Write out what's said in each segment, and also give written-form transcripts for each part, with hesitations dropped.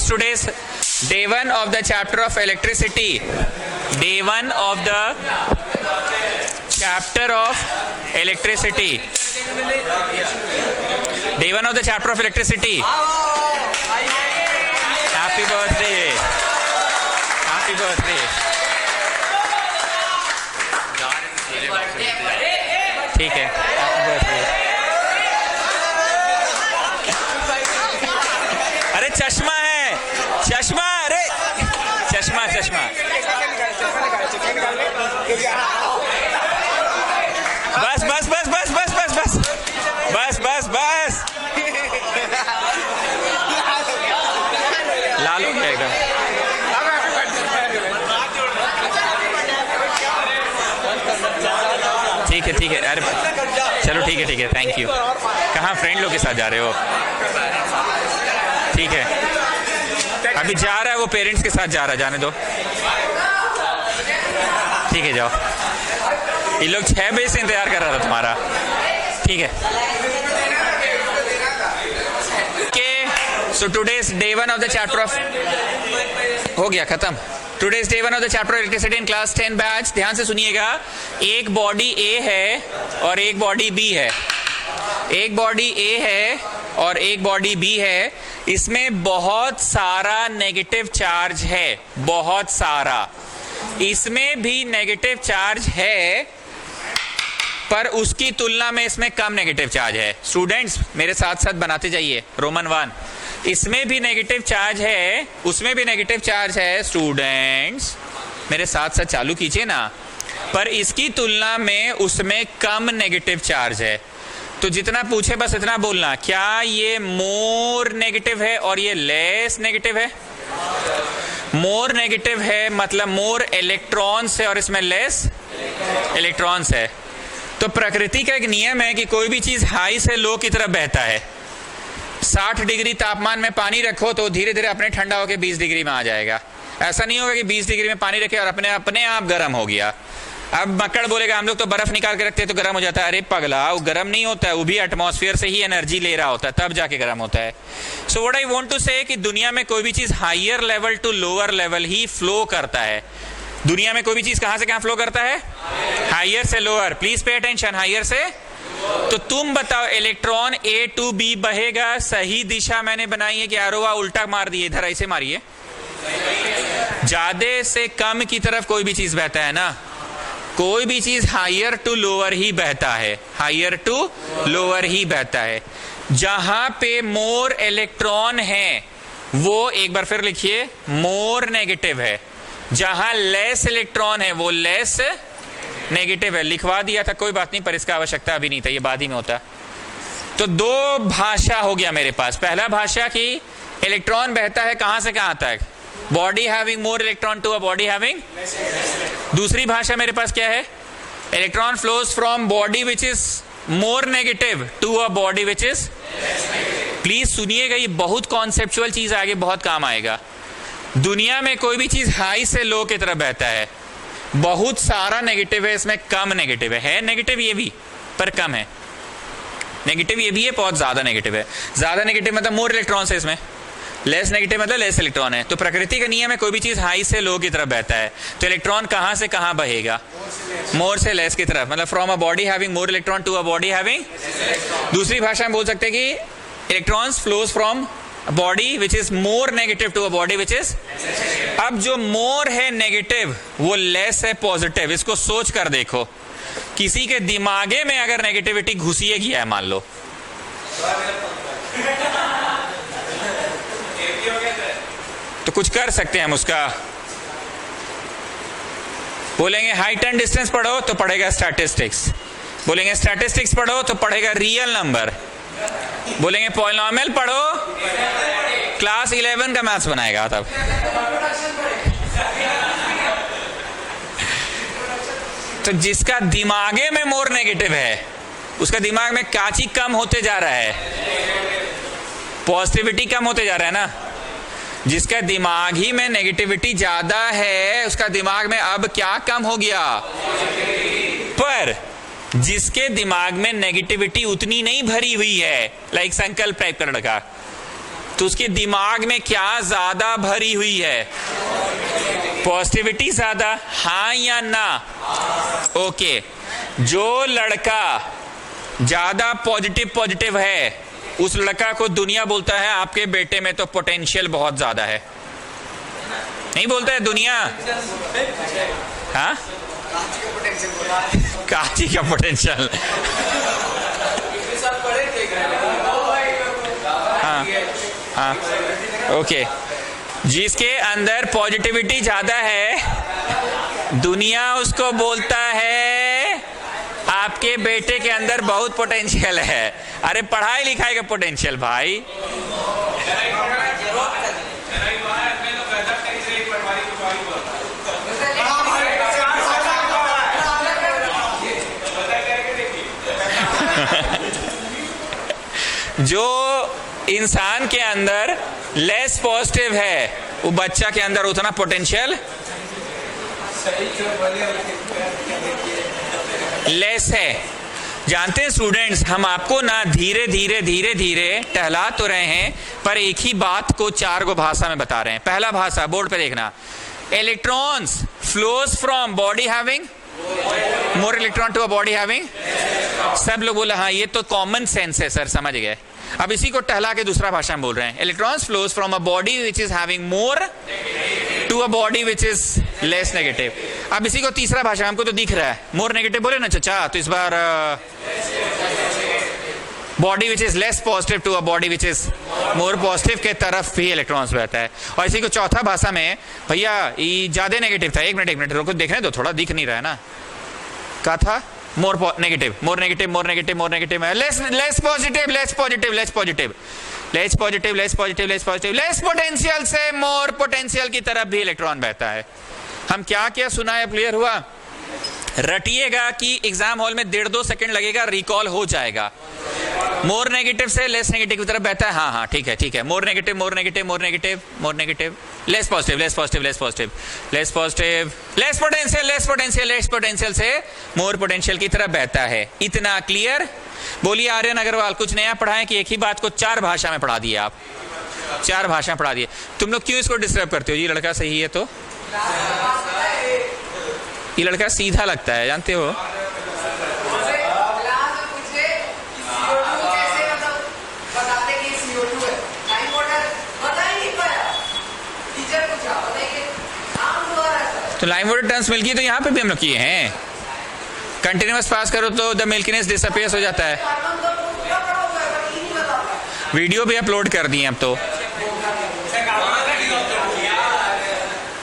is today's day 1 of the chapter of electricity. Day 1 of the chapter of electricity. Day 1 of the chapter of electricity. Happy birthday. Happy birthday. ठीक है, happy birthday. अरे चश्मा है, चश्मा, अरे चश्मा चश्मा। बस बस बस बस बस बस बस बस बस बस लाल हो गया एकदम। ठीक है, अरे चलो ठीक है, थैंक यू। कहाँ फ्रेंड लोग के साथ जा रहे हो? ठीक है, अभी जा रहा है वो, पेरेंट्स के साथ जा रहा है, जाने दो। ठीक है, जाओ। ये लोग 6 बजे से इंतजार कर रहा था तुम्हारा। ठीक है, so today's day 1 of the chapter of, हो गया खत्म। Today's day 1 of the chapter of electricity in class 10 batch. ध्यान से सुनिएगा, एक बॉडी ए है और एक बॉडी बी है। एक बॉडी ए है और एक बॉडी बी है। इसमें बहुत सारा नेगेटिव चार्ज है, बहुत सारा। इसमें भी नेगेटिव चार्ज है, पर उसकी तुलना में इसमें कम नेगेटिव चार्ज है। स्टूडेंट्स मेरे साथ साथ बनाते जाइए। रोमन 1, इसमें भी नेगेटिव चार्ज है, उसमें भी नेगेटिव चार्ज है। स्टूडेंट्स मेरे साथ साथ चालू कीजिए ना। पर इसकी तुलना में उसमें कम नेगेटिव चार्ज है। तो जितना पूछे बस इतना बोलना, क्या ये मोर नेगेटिव है और ये लेस नेगेटिव है? मोर नेगेटिव है, मतलब मोर इलेक्ट्रॉन्स है और इसमें लेस इलेक्ट्रॉन्स है। तो प्रकृति का एक नियम है कि कोई भी चीज हाई से लो की तरफ बहता है। 60 डिग्री तापमान में पानी रखो तो धीरे धीरे अपने ठंडा होकर 20 डिग्री में आ जाएगा। ऐसा नहीं होगा कि 20 डिग्री में पानी रखे और अपने आप गर्म हो गया। अब मक्कड़ बोलेगा हम लोग तो बर्फ निकाल के रखते हैं तो गर्म हो जाता है। अरे पगला, वो गर्म नहीं होता है, वो भी एटमॉस्फेयर से ही एनर्जी ले रहा होता है, तब जाके गर्म होता है। So what I want to say कि दुनिया में कोई भी चीज higher level to lower level ही फ्लो करता है। दुनिया में कोई भी चीज कहां से कहां फ्लो करता है? हायर से lower. Please pay attention, higher से। तो तुम बताओ, इलेक्ट्रॉन ए टू बी बहेगा, सही दिशा मैंने बनाई है कि एरोवा उल्टा मार दिए, इधर ऐसे मारिए। ज्यादा से कम की तरफ कोई भी चीज बहता है ना, कोई भी चीज हायर टू लोअर ही बहता है, हायर टू लोअर ही बहता है। जहां पे मोर इलेक्ट्रॉन है वो, एक बार फिर लिखिए, मोर नेगेटिव है। जहां लेस इलेक्ट्रॉन है वो लेस नेगेटिव है। लिखवा दिया था, कोई बात नहीं, पर इसका आवश्यकता अभी नहीं था, ये बाद ही में होता। तो 2 भाषा हो गया मेरे पास। पहला भाषा कि इलेक्ट्रॉन बहता है कहां से कहां तक, body having more electron to a body having. दूसरी भाषा मेरे पास क्या है, electron flows from body which is more negative to a body which is. Please सुनिएगा, ये बहुत कॉन्सेप्चुअल चीज आगे बहुत काम आएगा। दुनिया में कोई भी चीज हाई से लो की तरफ बहता है, बहुत सारा नेगेटिव है, इसमें कम नेगेटिव है नेगेटिव ये भी, पर कम है। नेगेटिव ये भी है, बहुत ज्यादा नेगेटिव है। ज्यादा नेगेटिव मतलब मोर इलेक्ट्रॉन है इसमें, लेस नेगेटिव मतलब लेस इलेक्ट्रॉन है। तो प्रकृति का नियम है कोई भी चीज हाई से लो की तरफ बहता है, तो इलेक्ट्रॉन कहां से कहां बहेगा, मोर से लेस की तरफ, मतलब from a body having more electron to a body having. दूसरी भाषा में बोल सकते हैं कि electrons flows from body which is more negative to a body which is. अब जो मोर है नेगेटिव वो लेस है पॉजिटिव। इसको सोच कर देखो, किसी के दिमागे में अगर नेगेटिविटी घुसिए गया है मान लो, तो कुछ कर सकते हैं हम उसका। बोलेंगे हाइट एंड डिस्टेंस पढ़ो तो पढ़ेगा स्टैटिस्टिक्स, बोलेंगे स्टैटिस्टिक्स पढ़ो तो पढ़ेगा रियल नंबर, बोलेंगे पॉलिनोमियल पढ़ो, क्लास 11 का मैथ्स बनाएगा। तब तो जिसका दिमागे में मोर नेगेटिव है उसका दिमाग में काची कम होते जा रहा है, पॉजिटिविटी कम होते जा रहा है ना। जिसका दिमाग ही में नेगेटिविटी ज्यादा है उसका दिमाग में अब क्या कम हो गया, पर जिसके दिमाग में नेगेटिविटी उतनी नहीं भरी हुई है, लाइक संकल्प टाइप कर रखा, तो उसके दिमाग में क्या ज्यादा भरी हुई है? पॉजिटिविटी ज्यादा, हाँ या ना? ओके, जो लड़का ज्यादा पॉजिटिव है उस लड़का को दुनिया बोलता है आपके बेटे में तो पोटेंशियल बहुत ज्यादा है। नहीं बोलता है दुनिया? हाँ, काची का पोटेंशियल। हाँ हाँ, ओके, जिसके अंदर पॉजिटिविटी ज्यादा है दुनिया उसको बोलता है आपके बेटे के अंदर बहुत पोटेंशियल है। अरे पढ़ाई लिखाई का पोटेंशियल भाई। जो इंसान के अंदर लेस पॉजिटिव है वो बच्चा के अंदर उतना पोटेंशियल लेस है। जानते हैं स्टूडेंट्स, हम आपको ना धीरे धीरे टहला तो रहे हैं पर एक ही बात को 4 गो भाषा में बता रहे हैं। पहला भाषा बोर्ड पे देखना, electrons flows from body having more electron to a body having. सब लोग बोला हाँ ये तो कॉमन सेंस है सर, समझ गए। अब इसी को टहला के दूसरा भाषा में बोल रहे हैं, electrons flows from a body which is having more to a body which is less negative. अब इसी को तीसरा भाषा, हमको तो दिख रहा है मोर नेगेटिव बोले ना चाचा, तो इस बार body which is less positive to a body which is more positive के तरफ भी इलेक्ट्रॉन्स बहता है। और इसी को चौथा भाषा में, भैया ये ज्यादा नेगेटिव था, एक मिनट रुको देखने दो, थोड़ा दिख नहीं रहा है ना, क्या था? मोर नेगेटिव लेस पोटेंशियल से मोर पोटेंशियल की तरफ भी इलेक्ट्रॉन बहता है। हम क्या क्या सुना है, क्लियर हुआ? रटिएगा कि एग्जाम हॉल में 1.5-2 सेकंड लगेगा, रिकॉल हो जाएगा। मोर नेगेटिव से लेस नेगेटिव की तरफ बहता है, हाँ हाँ ठीक है। मोर नेगेटिव लेस पोटेंशियल से मोर पोटेंशियल की तरफ बहता है। इतना क्लियर? बोलिए आर्यन अग्रवाल, कुछ नया पढ़ाएं कि एक ही बात को 4 भाषा में पढ़ा दिए? आप 4 भाषा में पढ़ा दिए। तुम लोग क्यों इसको डिस्टर्ब करते हो? ये लड़का सही है तो ये लड़का सीधा लगता है, जानते हो? तो लाइम वाटर टर्म्स मिल्की तो यहाँ पे भी हम लोग किए हैं। कंटिन्यूअस पास करो तो द मिल्कीनेस डिसअपीयर्स हो जाता है। वीडियो भी अपलोड कर दिए अब तो।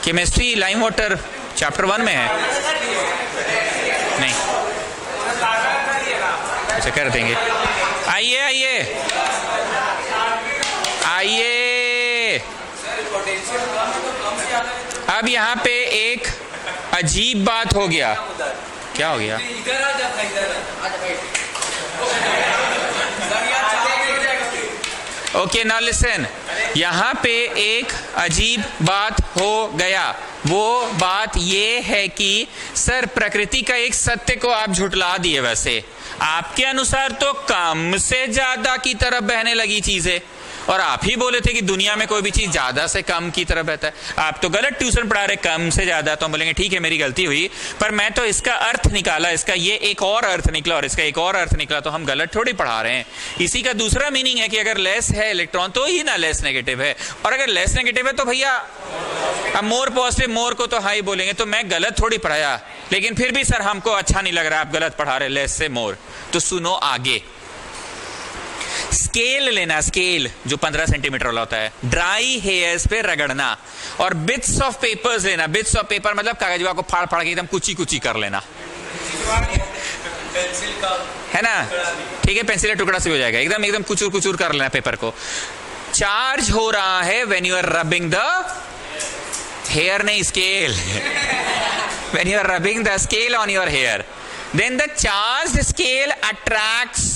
केमिस्ट्री लाइम वाटर चैप्टर 1 में है नहीं? अच्छा कर देंगे। आइए अब यहाँ पे एक अजीब बात हो गया। क्या हो गया? ओके नाउ लिसन, यहाँ पे एक अजीब बात हो गया। वो बात ये है कि सर प्रकृति का एक सत्य को आप झुटला दिए। वैसे आपके अनुसार तो कम से ज्यादा की तरफ बहने लगी चीजें, और आप ही बोले थे कि दुनिया में कोई भी चीज ज्यादा से कम की तरफ बहता है। आप तो गलत ट्यूशन पढ़ा रहे, कम से ज्यादा। तो हम बोलेंगे ठीक है मेरी गलती हुई, पर मैं तो इसका अर्थ निकाला, इसका ये एक और अर्थ निकला और इसका एक और अर्थ निकला, तो हम गलत थोड़ी पढ़ा रहे हैं। इसी का दूसरा मीनिंग है कि अगर लेस है इलेक्ट्रॉन तो ही ना लेस नेगेटिव है, और अगर लेस नेगेटिव है तो भैया अब मोर पॉजिटिव, मोर को तो हाई बोलेंगे। तो मैं गलत थोड़ी पढ़ाया, लेकिन फिर भी सर हमको अच्छा नहीं लग रहा, आप गलत पढ़ा रहे लेस से मोर। तो सुनो आगे, स्केल लेना, स्केल जो 15 सेंटीमीटर वाला होता है, ड्राई हेयर्स पे रगड़ना, और बिट्स ऑफ पेपर्स लेना। बिट्स ऑफ पेपर मतलब कागज को फाड़ फाड़ के एकदम कुची कर लेना, है ना? ठीक है, पेंसिल का टुकड़ा से हो जाएगा, एकदम कुचूर कर लेना पेपर को। चार्ज हो रहा है when you are rubbing the hair, नहीं scale. When you are rubbing the scale on your hair, then the charge scale attracts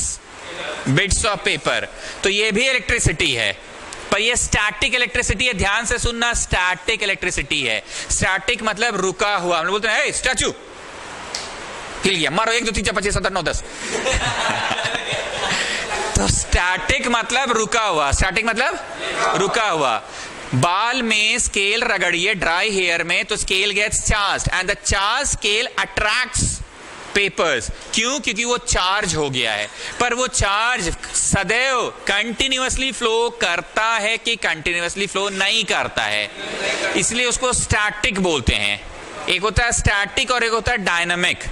bits of paper. तो ये भी इलेक्ट्रिसिटी है, पर ये स्टैटिक इलेक्ट्रिसिटी है। ध्यान से सुनना, स्टैटिक इलेक्ट्रिसिटी है। स्टैटिक मतलब रुका हुआ। हम लोग बोलते हैं स्टैचू हिल गया, मारो 1 2 3 4 5 6 7 8 9 10। तो स्टैटिक मतलब रुका हुआ, स्टैटिक मतलब रुका हुआ। बाल में स्केल रगड़िए ड्राई हेयर में तो scale gets charged and the charge scale attracts papers. क्यों? क्योंकि वो चार्ज हो गया है। पर वो चार्ज सदैव कंटिन्यूअसली फ्लो करता है कि कंटिन्यूअसली फ्लो नहीं करता है, इसलिए उसको स्टैटिक बोलते हैं। एक होता है स्टैटिक और एक होता है डायनामिक।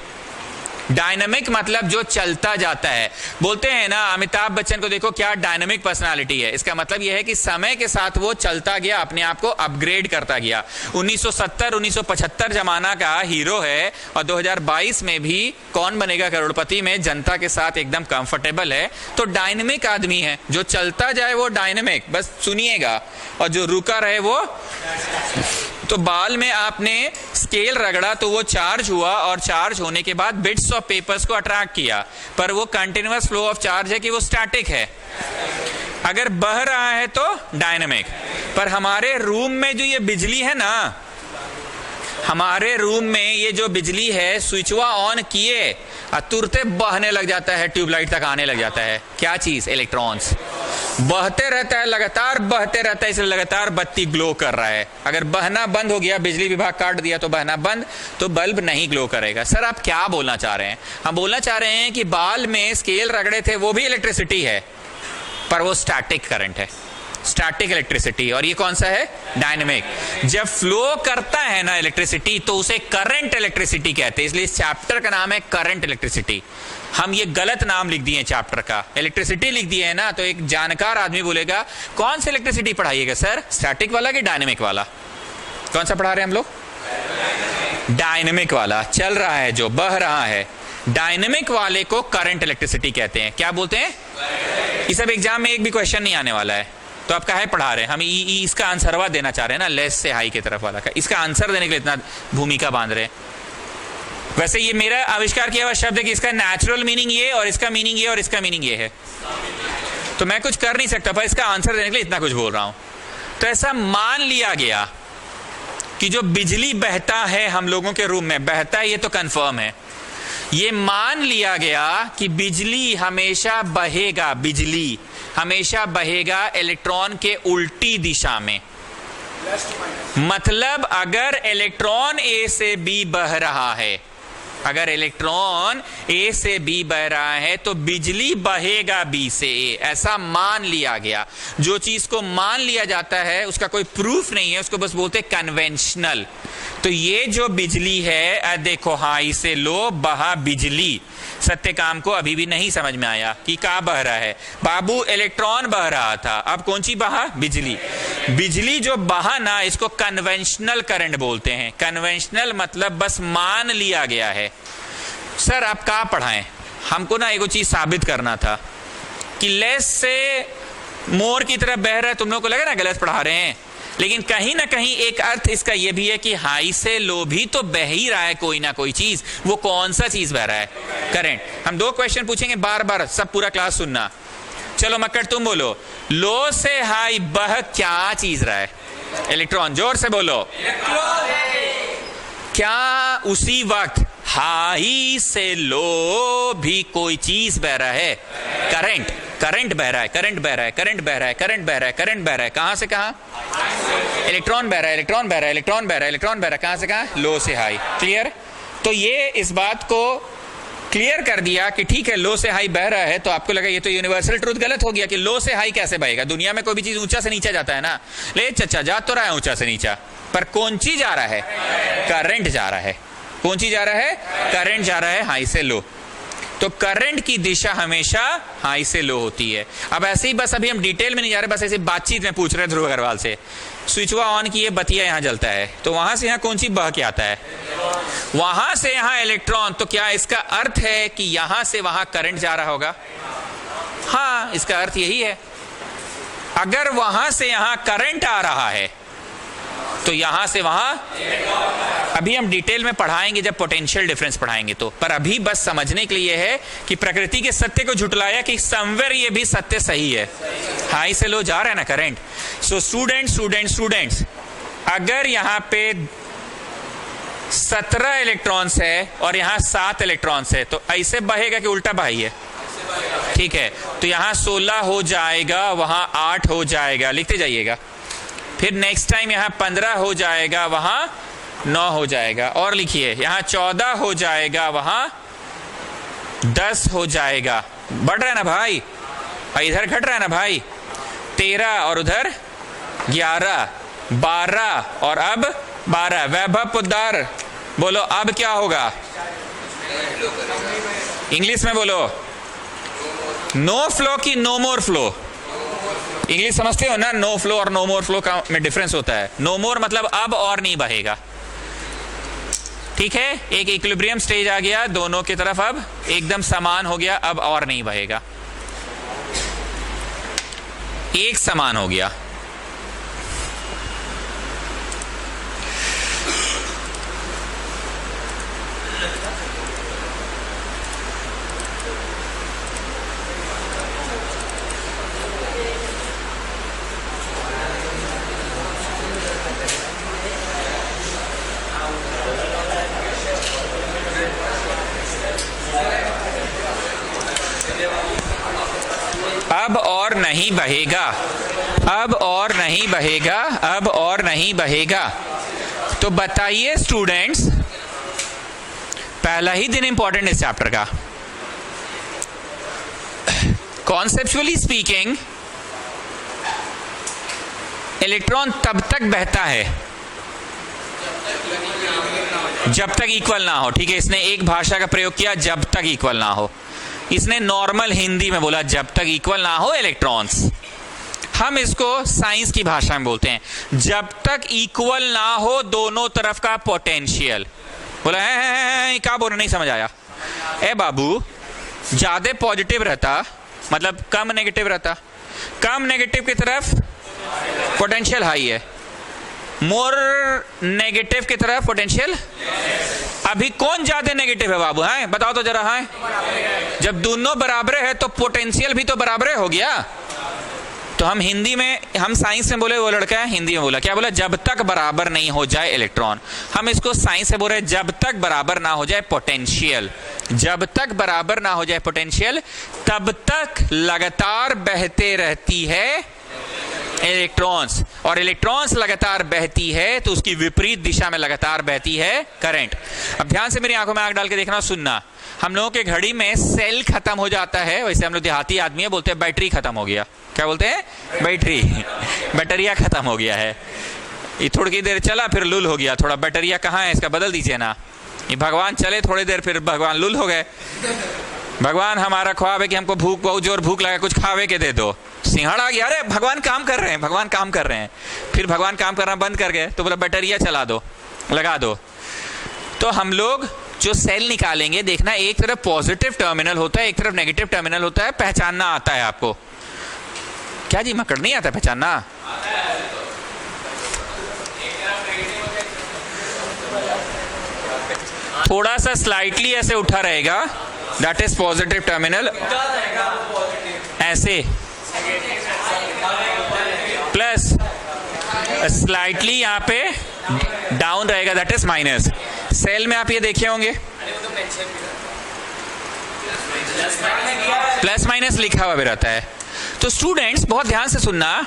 डायनामिक मतलब जो चलता जाता है। बोलते हैं ना, अमिताभ बच्चन को देखो क्या डायनामिक पर्सनालिटी है। इसका मतलब यह है कि समय के साथ वो चलता गया, अपने आप को अपग्रेड करता गया। 1970-1975 जमाना का हीरो है और 2022 में भी कौन बनेगा करोड़पति में जनता के साथ एकदम कंफर्टेबल है। तो डायनामिक आदमी है, जो चलता जाए वो डायनामिक, बस सुनिएगा, और जो रुका रहे वो। तो बाल में आपने स्केल रगड़ा तो वो चार्ज हुआ और चार्ज होने के बाद बिट्स ऑफ पेपर्स को अट्रैक्ट किया, पर वो कंटिन्यूअस फ्लो ऑफ चार्ज है कि वो स्टैटिक है। अगर बह रहा है तो डायनामिक। पर हमारे रूम में जो ये बिजली है ना, हमारे रूम में ये जो बिजली है, स्विचवा ऑन किए तुरते बहने लग जाता है, ट्यूबलाइट तक आने लग जाता है। क्या चीज? इलेक्ट्रॉन्स। बहते रहता है, लगातार बहते रहता है, इसलिए लगातार बत्ती ग्लो कर रहा है। अगर बहना बंद हो गया, बिजली विभाग काट दिया तो बहना बंद, तो बल्ब नहीं ग्लो करेगा। सर आप क्या बोलना चाह रहे हैं? हम बोलना चाह रहे हैं कि बाल में स्केल रगड़े थे, वो भी इलेक्ट्रिसिटी है, पर वो स्टैटिक करंट है, स्टैटिक इलेक्ट्रिसिटी। और ये कौन सा है? डायनेमिक। जब फ्लो करता है ना इलेक्ट्रिसिटी तो उसे करंट इलेक्ट्रिसिटी कहते हैं, इसलिए इस चैप्टर का नाम है करंट इलेक्ट्रिसिटी। हम ये गलत नाम लिख दिए चैप्टर का, इलेक्ट्रिसिटी लिख दिए है ना, तो एक जानकार आदमी बोलेगा कौन सा इलेक्ट्रिसिटी पढ़ाइएगा सर, स्टैटिक वाला कि डायनेमिक वाला? कौन सा पढ़ा रहे हैं हम लोग? डायनेमिक वाला। चल रहा है, जो बह रहा है। डायनेमिक वाले को करंट इलेक्ट्रिसिटी कहते हैं। क्या बोलते हैं? ये सब एग्जाम में एक भी क्वेश्चन नहीं आने वाला है, तो आप काहे पढ़ा रहे हैं? हम इसका आंसरवा देना चाह रहे हैं ना, लेस से हाई की तरफ वाला का। इसका आंसर देने के लिए इतना भूमिका बांध रहे हैं। वैसे ये मेरा आविष्कार किया हुआ शब्द है कि इसका नेचुरल मीनिंग ये, और इसका मीनिंग ये, और इसका मीनिंग ये है, तो मैं कुछ कर नहीं सकता, पर इसका आंसर देने के लिए इतना कुछ बोल रहा हूं। तो ऐसा मान लिया गया कि जो बिजली बहता है हम लोगों के रूम में, बहता है ये तो कंफर्म है। ये मान लिया गया कि बिजली हमेशा बहेगा, बिजली हमेशा बहेगा इलेक्ट्रॉन के उल्टी दिशा में। मतलब अगर इलेक्ट्रॉन ए से बी बह रहा है, अगर इलेक्ट्रॉन ए से बी बह रहा है तो बिजली बहेगा बी से ए, ऐसा मान लिया गया। जो चीज को मान लिया जाता है उसका कोई प्रूफ नहीं है, उसको बस बोलते कन्वेंशनल। तो ये जो बिजली है, देखो हाई से लो बहा बिजली। सत्यकाम को अभी भी नहीं समझ में आया कि क्या बह रहा है। बाबू इलेक्ट्रॉन बह रहा था, अब कौन सी बहा? बिजली। बिजली जो बहा ना, इसको कन्वेंशनल करंट बोलते हैं। कन्वेंशनल मतलब बस मान लिया गया है। सर आप क्या पढ़ाएं? हमको ना एगो चीज साबित करना था कि लेस से मोर की तरफ बह रहा है। तुम लोग को लगा ना गलत पढ़ा रहे हैं, लेकिन कहीं ना कहीं एक अर्थ इसका यह भी है कि हाई से लो भी तो बह ही रहा है कोई ना कोई चीज। वो कौन सा चीज बह रहा है? करंट। हम 2 क्वेश्चन पूछेंगे बार बार, सब पूरा क्लास सुनना। चलो मक्कड़ तुम बोलो, लो से हाई बह क्या चीज रहा है? इलेक्ट्रॉन। जोर से बोलो। क्या उसी वक्त हाई से लो भी कोई चीज बह रहा है? करंट। करंट बह रहा है, करंट बह रहा है, करंट बह रहा है, करंट बह रहा है, करंट बह रहा है। कहां से कहां? इलेक्ट्रॉन बह रहा है, इलेक्ट्रॉन बह रहा है, इलेक्ट्रॉन बह रहा है, इलेक्ट्रॉन बह रहा है। कहां से कहां? लो से हाई। क्लियर? तो ये इस बात को क्लियर कर दिया कि ठीक है लो से हाई बह रहा है, तो आपको लगा ये तो यूनिवर्सल ट्रूथ गलत हो गया कि लो से हाई कैसे बहेगा? दुनिया में कोई भी चीज ऊंचा से नीचा जाता है ना। ले चचा जा तो रहा है ऊंचा से नीचा, पर कौन चीज जा रहा है? करंट जा रहा है। कौन चीज जा रहा है? करंट जा रहा है हाई से लो। तो करंट की दिशा हमेशा हाई से लो होती है। अब ऐसे ही बस अभी हम डिटेल में नहीं जा रहे, बस ऐसे बातचीत में पूछ रहे हैं ध्रुव अग्रवाल से। स्विचवा ऑन किए, बतिया यहां जलता है, तो वहां से यहां कौन सी बह के आता है? वहां से यहां इलेक्ट्रॉन। तो क्या इसका अर्थ है कि यहां से वहां करंट जा रहा होगा? हाँ, इसका अर्थ यही है। अगर वहां से यहां करंट आ रहा है तो यहां से वहां, अभी हम डिटेल में पढ़ाएंगे जब पोटेंशियल डिफरेंस पढ़ाएंगे तो, पर अभी बस समझने के लिए है कि प्रकृति के सत्य को झुटलाया कि समवेयर ये भी सत्य सही है। हाई से लो जा रहा है ना करंट। सो स्टूडेंट्स, अगर यहां पे 17 इलेक्ट्रॉन्स है और यहां 7 इलेक्ट्रॉन्स है, तो ऐसे बहेगा कि उल्टा बहाई है? ठीक है, तो यहां 16 हो जाएगा, वहां 8 हो जाएगा, लिखते जाइएगा। फिर नेक्स्ट टाइम यहां 15 हो जाएगा, वहां 9 हो जाएगा। और लिखिए, यहां 14 हो जाएगा, वहां 10 हो जाएगा। बढ़ रहा है ना भाई, और इधर घट रहा है ना भाई। 13 और उधर 11, 12 और अब 12। वैभव पुद्दार बोलो अब क्या होगा, इंग्लिश में बोलो। नो फ्लो की नो मोर फ्लो, इंग्लिश समझते हो ना? नो फ्लो और नो मोर फ्लो का में डिफरेंस होता है। नो मोर मतलब अब और नहीं बहेगा, ठीक है। एक इक्विलिब्रियम स्टेज आ गया, दोनों की तरफ अब एकदम समान हो गया, अब और नहीं बहेगा, एक समान हो गया। अब और नहीं बहेगा, अब और नहीं बहेगा, अब और नहीं बहेगा। तो बताइए स्टूडेंट्स, पहला ही दिन इंपॉर्टेंट इस चैप्टर का। कॉन्सेप्चुअली स्पीकिंग, इलेक्ट्रॉन तब तक बहता है जब तक इक्वल ना हो, ठीक है। इसने एक भाषा का प्रयोग किया, जब तक इक्वल ना हो। इसने नॉर्मल हिंदी में बोला, जब तक इक्वल ना हो इलेक्ट्रॉन्स। हम इसको साइंस की भाषा में बोलते हैं, जब तक इक्वल ना हो दोनों तरफ का पोटेंशियल। बोला है क्या बोल रहे, नहीं समझ आया? ए बाबू, ज्यादा पॉजिटिव रहता मतलब कम नेगेटिव रहता, कम नेगेटिव की तरफ पोटेंशियल हाई है, मोर नेगेटिव की तरफ पोटेंशियल। अभी कौन ज्यादा नेगेटिव है बाबू, है बताओ तो जरा। है जब दोनों बराबर है तो पोटेंशियल भी तो बराबर हो गया। तो हम हिंदी में, हम साइंस में बोले, वो लड़का है हिंदी में बोला, क्या बोला? जब तक बराबर नहीं हो जाए इलेक्ट्रॉन। हम इसको साइंस से बोल रहे हैं, जब तक बराबर ना हो जाए पोटेंशियल। जब तक बराबर ना हो जाए पोटेंशियल, तब तक लगातार बहते रहती है इलेक्ट्रॉन्स, और इलेक्ट्रॉन्स लगातार बहती है तो उसकी विपरीत दिशा में लगातार बहती है करंट। अब ध्यान से मेरी आंखों में आंख डाल के देखना, सुनना। हम लोगों के घड़ी में सेल खत्म हो जाता है, वैसे हम लोग देहाती आदमी है, बोलते हैं बैटरी खत्म हो गया। क्या बोलते हैं? बैटरी, बैटरिया खत्म हो गया है। ये थोड़ी देर चला फिर लुल हो गया, थोड़ा बैटरिया कहाँ है इसका बदल दीजिए ना। ये भगवान चले थोड़ी देर फिर भगवान लुल हो गए। भगवान हमारा ख्वाब है कि हमको भूख, बहुत जोर भूख लगा, कुछ खावे के दे दो। सिंहड़ आ गया, अरे भगवान काम कर रहे हैं, भगवान काम कर रहे हैं। फिर भगवान काम करना बंद कर गए तो बोला बैटरिया चला दो, लगा दो। तो हम लोग जो सेल निकालेंगे, देखना एक तरफ पॉजिटिव टर्मिनल होता है, एक तरफ नेगेटिव टर्मिनल होता है। पहचानना आता है आपको? क्या जी मकड़ नहीं आता पहचानना? थोड़ा सा स्लाइटली ऐसे उठा रहेगा, दैट इज पॉजिटिव टर्मिनल, ऐसे प्लस स्लाइटली यहां पे डाउन रहेगा, दैट इज माइनस। सेल में आप ये देखे होंगे प्लस माइनस लिखा हुआ भी रहता है। तो स्टूडेंट्स बहुत ध्यान से सुनना,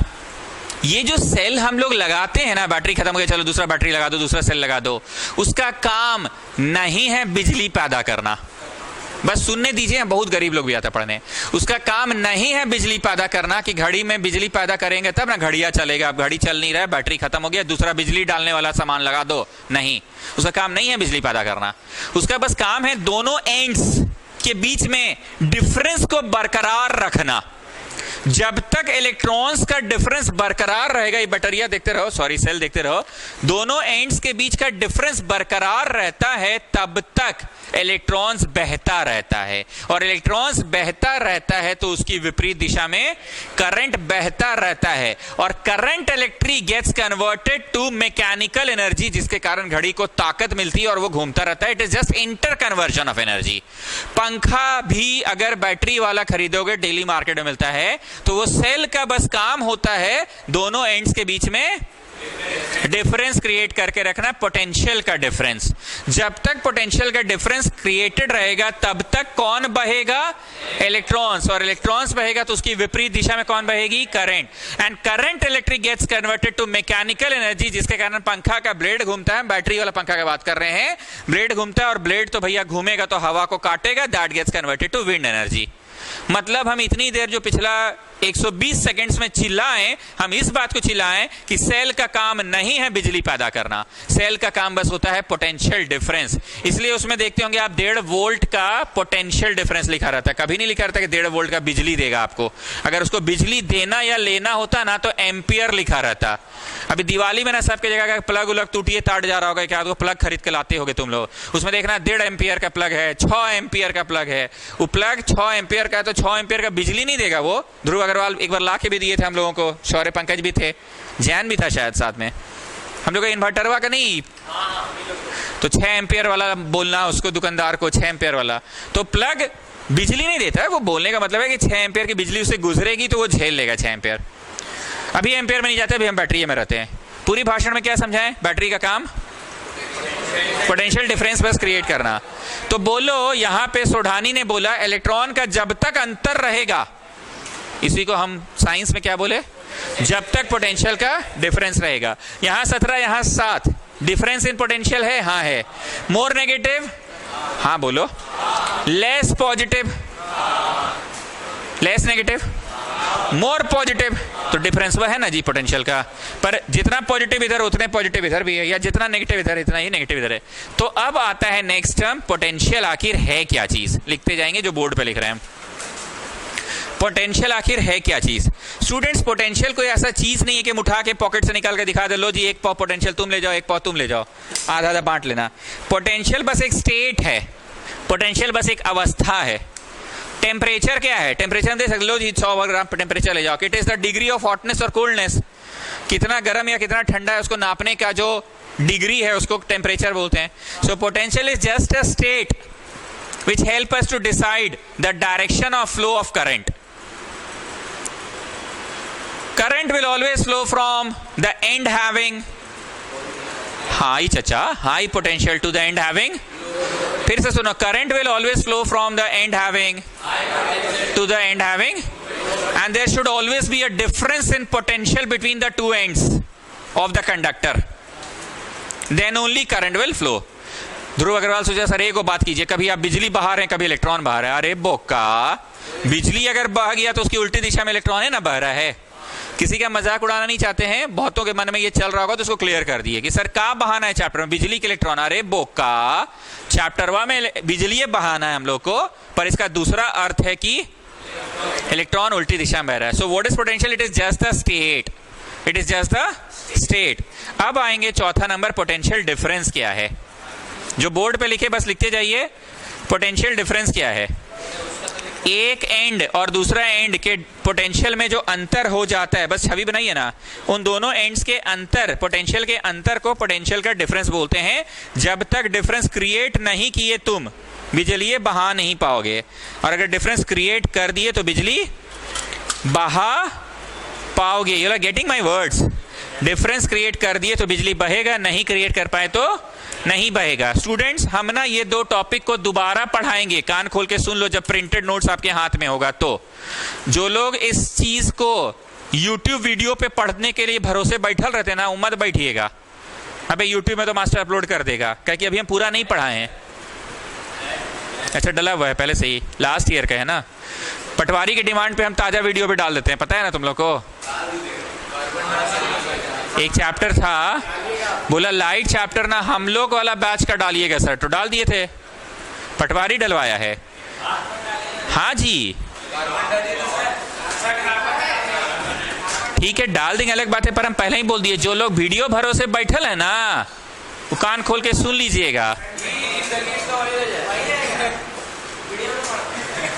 ये जो सेल हम लोग लगाते हैं ना, बैटरी खत्म हो गया चलो दूसरा बैटरी लगा दो, दूसरा सेल लगा दो, उसका काम नहीं है बिजली पैदा करना। बस सुनने दीजिए, बहुत गरीब लोग भी आता पढ़ने। उसका काम नहीं है बिजली पैदा करना, कि घड़ी में बिजली पैदा करेंगे तब ना घड़िया चलेगा। अब घड़ी चल नहीं रहा है, बैटरी खत्म हो गया, दूसरा बिजली डालने वाला सामान लगा दो, नहीं। उसका काम नहीं है बिजली पैदा करना। उसका बस काम है दोनों एंड्स के बीच में डिफरेंस को बरकरार रखना। जब तक इलेक्ट्रॉन्स का डिफरेंस बरकरार रहेगा, ये बैटरिया देखते रहो, सॉरी सेल देखते रहो, दोनों एंड्स के बीच का डिफरेंस बरकरार रहता है, तब तक इलेक्ट्रॉन्स बहता रहता है। और इलेक्ट्रॉन्स बहता रहता है तो उसकी विपरीत दिशा में करंट बहता रहता है, और current electric gets converted to mechanical energy, जिसके कारण घड़ी को ताकत मिलती है और वो घूमता रहता है। It is just inter conversion of energy. पंखा भी अगर बैटरी वाला खरीदोगे, डेली मार्केट में मिलता है, तो वो सेल का बस काम होता है दोनों एंड्स के बीच में डिफरेंस क्रिएट करके रखना, पोटेंशियल का डिफरेंस। जब तक पोटेंशियल का डिफरेंस क्रिएटेड रहेगा तब तक कौन बहेगा? इलेक्ट्रॉन्स। और इलेक्ट्रॉन्स बहेगा तो उसकी विपरीत दिशा में कौन बहेगी? Current. And current electric gets converted to mechanical energy, जिसके कारण पंखा का ब्लेड घूमता है। बैटरी वाला पंखा की बात कर रहे हैं। ब्लेड घूमता है और ब्लेड तो भैया घूमेगा तो हवा को काटेगा, that gets converted to wind energy. मतलब हम इतनी देर जो पिछला 120 सेकंड्स में चिल्लाएं, हम इस बात को चिल्लाएं कि सेल का काम नहीं है बिजली पैदा करना, सेल का काम बस होता है पोटेंशियल डिफरेंस। इसलिए उसमें देखते होंगे आप 1.5 वोल्ट का पोटेंशियल डिफरेंस लिखा रहता है, कभी नहीं लिखा रहता कि 1.5 वोल्ट का बिजली देगा आपको। अगर उसको बिजली देना या लेना होता ना तो एम्पियर लिखा रहता। अभी दिवाली में ना सबके जगह का प्लग उलग टूटिए ताट जा रहा होगा, क्या आपको प्लग खरीद के लाते होगे तुम लोग, उसमें देखना 1.5 एम्पियर का प्लग है, 6 एम्पियर का प्लग है। वो प्लग 6 एम्पियर का है तो 6 एम्पियर का बिजली नहीं देगा वो। ध्रुव अग्रवाल एक बार ला के भी दिए थे हम लोगों को, शौर्य पंकज भी थे, जैन भी था शायद साथ में, हम लोग का इन्वर्टरवा का नहीं। तो 6 एम्पियर वाला बोलना उसको दुकानदार को, 6 एम्पियर वाला। तो प्लग बिजली नहीं देता है, वो बोलने का मतलब है कि 6 एम्पियर की बिजली उससे गुजरेगी तो वो झेल लेगा 6 एम्पियर। अभी एम्पियर में नहीं जाते, अभी हम बैटरी में रहते हैं। पूरी भाषण में क्या समझाएं? बैटरी का काम पोटेंशियल डिफरेंस बस क्रिएट करना। तो बोलो यहां पे सोढ़ानी ने बोला इलेक्ट्रॉन का जब तक अंतर रहेगा, इसी को हम साइंस में क्या बोले? जब तक पोटेंशियल का डिफरेंस रहेगा। यहां 17, यहां 7, डिफरेंस इन पोटेंशियल है? हाँ है। More negative? हाँ बोलो। Less positive? Less negative? More positive? तो डिफरेंस वह है ना जी पोटेंशियल का। पर जितना पॉजिटिव इधर उतने पॉजिटिव इधर भी है, या जितना नेगेटिव इधर इतना ही नेगेटिव इधर है। तो अब आता है नेक्स्ट टर्म, पोटेंशियल आखिर है क्या चीज? लिखते जाएंगे जो बोर्ड पे लिख रहे हैं। पोटेंशियल आखिर है क्या चीज? स्टूडेंट्स, पोटेंशियल कोई ऐसा चीज नहीं है कि उठा के पॉकेट से निकाल के दिखा दे, लो जी एक पाव पोटेंशियल तुम ले जाओ, एक पाव तुम ले जाओ, आधा आधा बांट लेना। पोटेंशियल बस एक स्टेट है, पोटेंशियल बस एक अवस्था है। टेम्परेचर क्या है? टेम्परेचर दे सकते, लो जी 100 ग्राम टेम्परेचर ले जाओ। It is the degree of hotness और कोल्डनेस, कितना गर्म या कितना ठंडा है उसको नापने का जो डिग्री है उसको टेम्परेचर बोलते हैं। So potential is just a state which help us to decide the direction of flow of current. Current will always flow from the end having high high potential to the end having, फिर से सुनो, current will always flow from the end having to the end having, and there should always be a difference in potential between the two ends of the conductor, then only current will flow. ध्रुव अग्रवाल सोचा sir एक को बात कीजिए, कभी आप बिजली बहा रहे हैं कभी इलेक्ट्रॉन बहा रहे हैं। अरे बोका, बिजली अगर बह गया तो उसकी उल्टी दिशा में इलेक्ट्रॉन है ना बह रहा है। किसी का मजाक उड़ाना नहीं चाहते हैं, बहुतों के मन में ये चल रहा होगा तो उसको क्लियर कर दिए कि सर का बहाना है चैप्टर में? बिजली के इलेक्ट्रॉन। अरे बोका, चैप्टरवा में बिजली बहाना है हम लोग को, पर इसका दूसरा अर्थ है कि इलेक्ट्रॉन उल्टी दिशा में बह रहा है। So what is potential? It is just the state, it is just the state. अब आएंगे चौथा नंबर, पोटेंशियल डिफरेंस क्या है? जो बोर्ड पे लिखे बस लिखते जाइए। पोटेंशियल डिफरेंस क्या है? एक एंड और दूसरा एंड के पोटेंशियल में जो अंतर हो जाता है, बस छवि बनाइए ना, उन दोनों एंड्स के अंतर, पोटेंशियल के अंतर को पोटेंशियल का डिफरेंस बोलते हैं। जब तक डिफरेंस क्रिएट नहीं किए तुम, बिजली बहा नहीं पाओगे, और अगर डिफरेंस क्रिएट कर दिए तो बिजली बहा पाओगे। You are getting my words? Difference create कर दिए तो बिजली बहेगा, नहीं क्रिएट कर पाए तो नहीं बहेगा। स्टूडेंट्स, हम ना ये दो टॉपिक को दोबारा पढ़ाएंगे, कान खोल के सुन लो जब प्रिंटेड नोट्स आपके हाथ में होगा। तो जो लोग इस चीज को YouTube वीडियो पे पढ़ने के लिए भरोसे बैठल रहते हैं ना, मत बैठिएगा। अबे YouTube में तो मास्टर अपलोड कर देगा, क्योंकि अभी हम पूरा नहीं पढ़ाए हैं। अच्छा डला हुआ है पहले से ही, लास्ट ईयर का है ना। पटवारी की डिमांड पे हम ताजा वीडियो भी डाल देते हैं, पता है ना तुम लोग को। एक चैप्टर था, बोला लाइट चैप्टर ना हम लोग वाला बैच का डालिएगा सर, तो डाल दिए थे। पटवारी डलवाया है। हाँ जी ठीक है, डाल देंगे, अलग बात है, पर हम पहले ही बोल दिए जो लोग वीडियो भरोसे बैठल है ना, वो कान खोल के सुन लीजिएगा,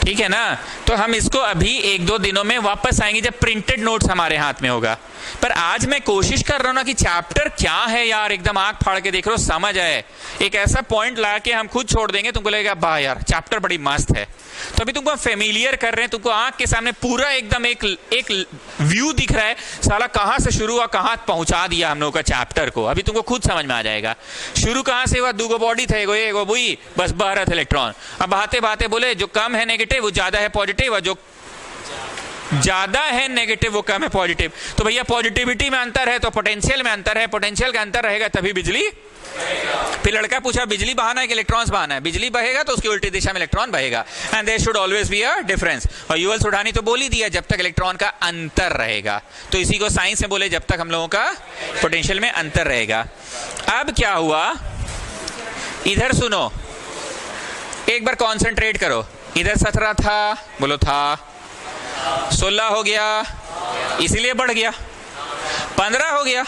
ठीक है ना। तो हम इसको अभी 1-2 दिनों में वापस आएंगे जब प्रिंटेड नोट्स हमारे हाथ में होगा। पर आज मैं कोशिश कर रहा हूं ना कि चैप्टर क्या है यार, एकदम आंख फाड़ के देख रहे हो, समझ आए, एक ऐसा पॉइंट ला के हम खुद छोड़ देंगे, तुमको लगेगा वाह यार चैप्टर बड़ी मस्त है। तो अभी तुमको फेमिलियर कर रहे हैं, तुमको आंख के सामने पूरा एकदम एक व्यू दिख रहा है, साला कहां से शुरू हुआ कहां पहुंचा दिया हम लोगों का चैप्टर को, अभी तुमको खुद समझ में आ जाएगा। शुरू कहां से हुआ, 2 बॉडी थे, एगो बुई, बस 12 इलेक्ट्रॉन। अब बहाते बहाते बोले जो कम है नेगेटिव वो ज्यादा है पॉजिटिव, और जो ज्यादा है नेगेटिव वो कम है पॉजिटिव। तो भैया पॉजिटिविटी में अंतर है तो पोटेंशियल में अंतर है, पोटेंशियल का अंतर रहेगा तभी बिजली। फिर लड़का पूछा बिजली बहाना है कि इलेक्ट्रॉन्स बहाना है, बिजली बहेगा तो उसकी उल्टी दिशा में इलेक्ट्रॉन बहेगा, and there should always be a difference. और यूएल सुढ़ानी तो बोल ही दिया जब तक इलेक्ट्रॉन का अंतर रहेगा, तो इसी को साइंस में बोले जब तक हम लोगों का पोटेंशियल में अंतर रहेगा। अब क्या हुआ, इधर सुनो, एक बार कॉन्सेंट्रेट करो, इधर 17 था, बोलो था, 16 हो गया इसलिए बढ़ गया, 15 हो गया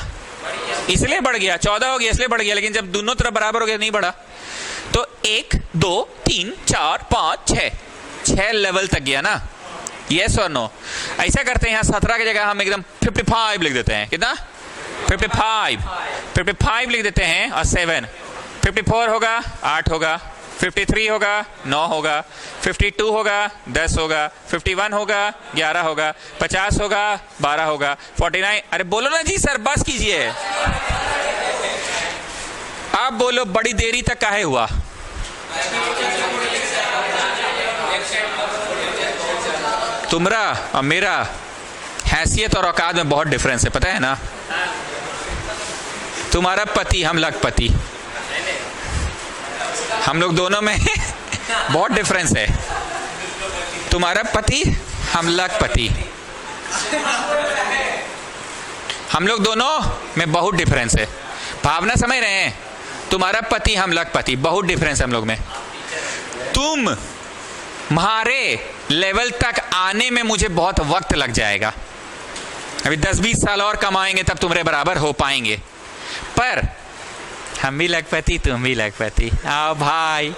इसलिए बढ़ गया, 14 हो गया इसलिए बढ़ गया, लेकिन जब दोनों तरफ बराबर हो गया नहीं बढ़ा। तो 1 2 3 4 5 6 लेवल तक गया ना, यस और नो। ऐसा करते हैं, यहाँ 17 की जगह हम एकदम 55 लिख देते हैं, कितना 55 लिख देते हैं, और 7 54 होगा 8 होगा, 53 होगा 9 होगा, 52 होगा 10 होगा, 51 होगा 11 होगा, 50 होगा 12 होगा, 49। अरे बोलो ना जी सर, बस कीजिए। आप बोलो बड़ी देरी तक काहे हुआ, तुम्हारा और मेरा हैसियत और औकात में बहुत डिफरेंस है, पता है ना। तुम्हारा पति, हम लखपति, हम लोग दोनों में बहुत डिफरेंस है। तुम्हारा पति, हम लखपति, हम लोग दोनों में बहुत डिफरेंस है। भावना समझ रहे हैं, तुम्हारा पति, हम लखपति, बहुत डिफरेंस है हम लोग में। तुम हमारे लेवल तक आने में मुझे बहुत वक्त लग जाएगा, अभी 10-20 साल और कमाएंगे तब तुम्हारे बराबर हो पाएंगे। पर हम भी लखपति, तुम भी लखपति, आओ भाई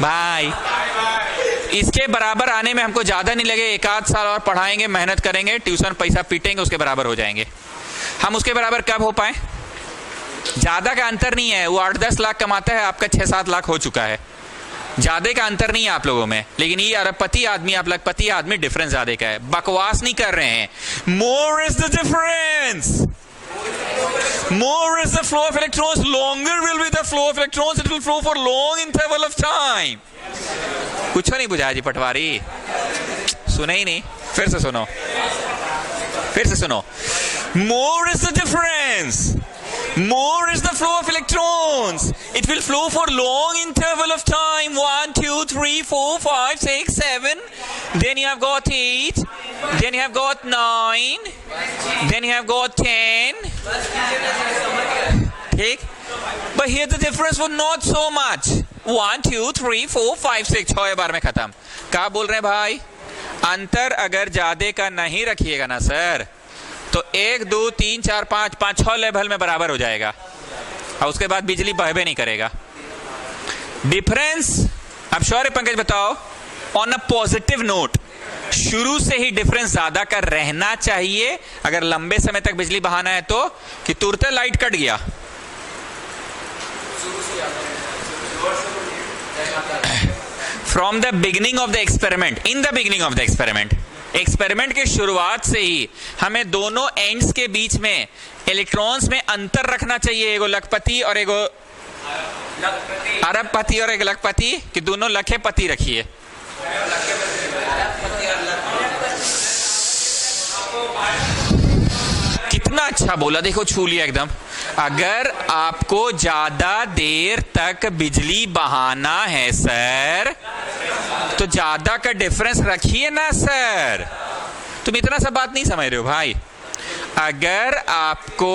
भाई, इसके बराबर आने में हमको ज्यादा नहीं लगे, 1-8 साल और पढ़ाएंगे, मेहनत करेंगे, ट्यूशन पैसा पीटेंगे, उसके बराबर हो जाएंगे। हम उसके बराबर कब हो पाए, ज्यादा का अंतर नहीं है, वो 8-10 लाख कमाता है, आपका 6-7 लाख हो चुका है, ज्यादा का अंतर नहीं है आप लोगों में। लेकिन ये अरबपति आदमी, आप लखपति आदमी, डिफरेंस ज्यादा का है। बकवास नहीं कर रहे हैं, मोर is the difference, more is the flow of electrons, longer will be the flow of electrons, it will flow for long interval of time। कुछ नहीं बुझा जी पटवारी, सुने ही नहीं, फिर से सुनो, more is the difference, more is the flow of electrons, it will flow for long interval of time, 1 2 3 4 5 6 7, then you have got 8, then you have got 9, then you have got 10, ठीक। But here the difference was not so much, 1 2 3 4 5 6, 6 बार में खत्म। क्या बोल रहे हैं भाई, अंतर अगर ज्यादा का नहीं रखिएगा ना सर, तो 1 2 3 4 5 5 6 लेवल में बराबर हो जाएगा, और उसके बाद बिजली बहबे नहीं करेगा। डिफरेंस, अब श्योर पंकज बताओ, ऑन अ पॉजिटिव नोट, शुरू से ही डिफरेंस ज्यादा का रहना चाहिए अगर लंबे समय तक बिजली बहाना है तो, कि तुरंत लाइट कट गया। From the beginning of the experiment, in the beginning of the experiment, experiment के शुरुआत से ही हमें दोनों एंड्स के बीच में इलेक्ट्रॉन्स में अंतर रखना चाहिए, एगो लखपति और एगो अरबपति और एक लखपति, कि दोनों लखे पति रखिए। कितना अच्छा बोला, देखो छू लिया एकदम। अगर आपको ज्यादा देर तक बिजली बहाना है सर, तो ज्यादा का डिफरेंस रखिए ना सर। तुम इतना सब बात नहीं समझ रहे हो भाई। अगर आपको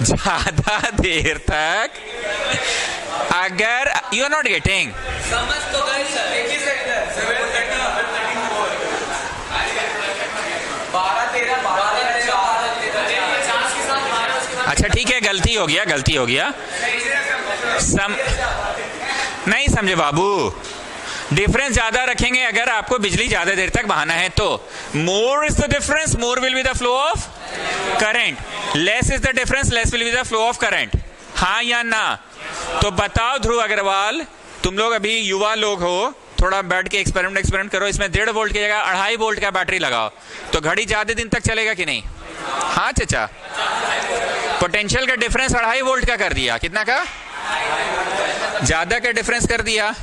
ज्यादा देर तक, अगर यू आर नॉट गेटिंग, समझ तो गई सर, अच्छा ठीक है, गलती हो गया, नहीं समझे बाबू। डिफरेंस ज्यादा रखेंगे अगर आपको बिजली ज्यादा देर तक बहाना है तो। मोर is the difference, more will be the flow of current. Less is the difference, less will be the flow of current. हाँ या ना? तो बताओ ध्रुव अग्रवाल, तुम लोग अभी युवा लोग हो, थोड़ा बैठ के एक्सपेरिमेंट करो। इसमें 1.5 वोल्ट की जगह 2.5 वोल्ट का बैटरी लगाओ तो घड़ी ज्यादा दिन तक चलेगा कि नहीं? हाँ चाचा, पोटेंशियल का डिफरेंस 2.5 वोल्ट का कर दिया। कितना का? ज्यादा का डिफरेंस कर दिया।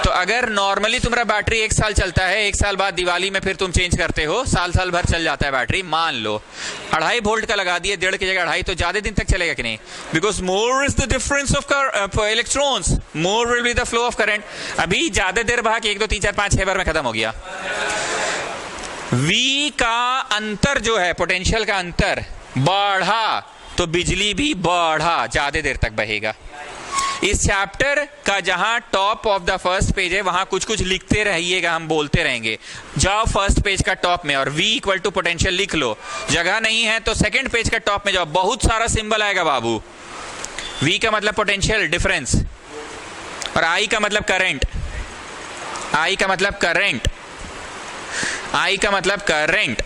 तो अगर नॉर्मली तुम्हारा बैटरी 1 साल चलता है, 1 साल बाद दिवाली में फिर तुम चेंज करते हो, साल भर चल जाता है बैटरी, मान लो 2.5 वोल्ट का लगा दिए, 1.5 की जगह 2.5, तो ज्यादा दिन तक चलेगा कि नहीं? Because more is the difference of electrons, more will be the flow of current. अभी ज्यादा देर बहा के 1 2 3 4 5 6 बार में खत्म हो गया। V का अंतर जो है, पोटेंशियल का अंतर बढ़ा तो बिजली भी बढ़ा, ज्यादा देर तक बहेगा। इस चैप्टर का जहां top of the first page है वहां कुछ कुछ लिखते रहिएगा, हम बोलते रहेंगे। जाओ फर्स्ट पेज का टॉप में और V इक्वल टू पोटेंशियल लिख लो। जगह नहीं है तो सेकंड पेज का टॉप में जाओ, बहुत सारा सिंबल आएगा बाबू। V का मतलब पोटेंशियल डिफरेंस और I का मतलब करंट, I का मतलब करंट, I का मतलब करंट।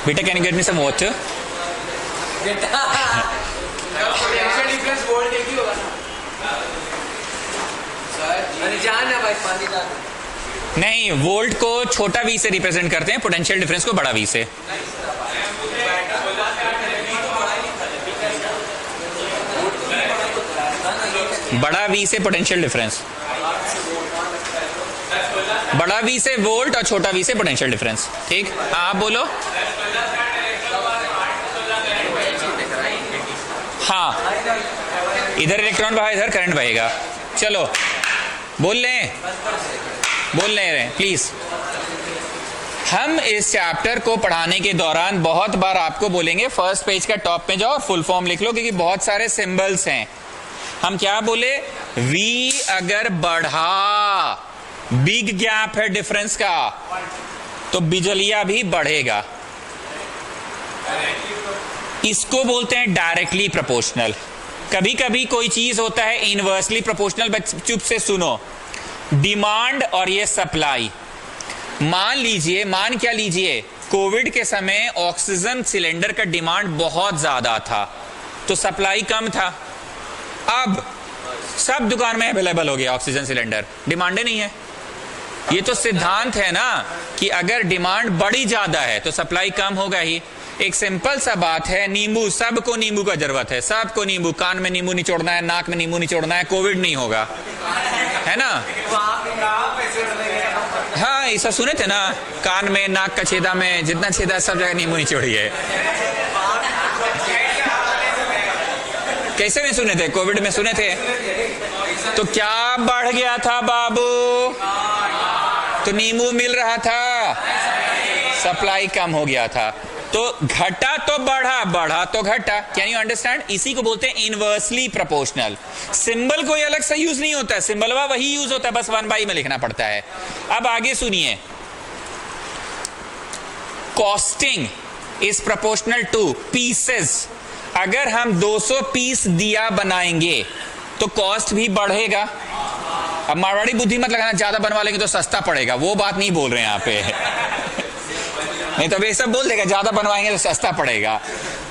बेटा can you get me some water? Potential difference volt एक ही होगा ना सर? अरे जान ना भाई, पानी डाल। नहीं, वोल्ट को छोटा v से रिप्रेजेंट करते हैं, पोटेंशियल डिफरेंस को बड़ा v से। बड़ा v से पोटेंशियल डिफरेंस, बड़ा v से वोल्ट और छोटा v से पोटेंशियल डिफरेंस। ठीक, आप बोलो। हाँ, इधर इलेक्ट्रॉन बहा, इधर करंट बहेगा। चलो बोल रहे प्लीज। हम इस चैप्टर को पढ़ाने के दौरान बहुत बार आपको बोलेंगे फर्स्ट पेज का टॉप में जाओ और फुल फॉर्म लिख लो, क्योंकि बहुत सारे सिंबल्स हैं। हम क्या बोले? V अगर बढ़ा, बिग गैप है डिफरेंस का, तो बिजलियां भी बढ़ेगा। इसको बोलते हैं डायरेक्टली प्रोपोर्शनल। कभी कभी कोई चीज होता है इनवर्सली प्रोपोर्शनल। बस चुप से सुनो, डिमांड और ये सप्लाई। मान क्या लीजिए, कोविड के समय ऑक्सीजन सिलेंडर का डिमांड बहुत ज्यादा था तो सप्लाई कम था। अब सब दुकान में अवेलेबल हो गया ऑक्सीजन सिलेंडर, डिमांड नहीं है। ये तो सिद्धांत है ना कि अगर डिमांड बड़ी ज्यादा है तो सप्लाई कम होगा ही। एक सिंपल सा बात है, नींबू, सबको नींबू का जरूरत है, सबको नींबू, कान में नींबू निचोड़ना है, नाक में नींबू निचोड़ना है, कोविड नहीं होगा, है ना? हाँ, ऐसा सुने थे ना, कान में, नाक का छेदा में, जितना छेदा सब जगह नींबू निचोड़िए। कैसे में सुने थे? कोविड में सुने थे। तो क्या बढ़ गया था बाबू? तो नींबू मिल रहा था, सप्लाई कम हो गया था। तो घटा तो बढ़ा, बढ़ा तो घटा। Can you understand? इसी को बोलते हैं इनवर्सली प्रोपोर्शनल। सिंबल कोई अलग से यूज नहीं होता है, सिंबल वही यूज होता है, बस 1/, में लिखना पड़ता है। अब आगे सुनिए, costing is proportional two pieces. अगर हम 200 पीस दिया बनाएंगे तो कॉस्ट भी बढ़ेगा। अब मारवाड़ी बुद्धि मत लगाना, ज्यादा बनवा लेंगे तो सस्ता पड़ेगा, वो बात नहीं बोल रहे हैं यहाँ पे। नहीं तो वे सब बोल देगा ज्यादा बनवाएंगे तो सस्ता पड़ेगा।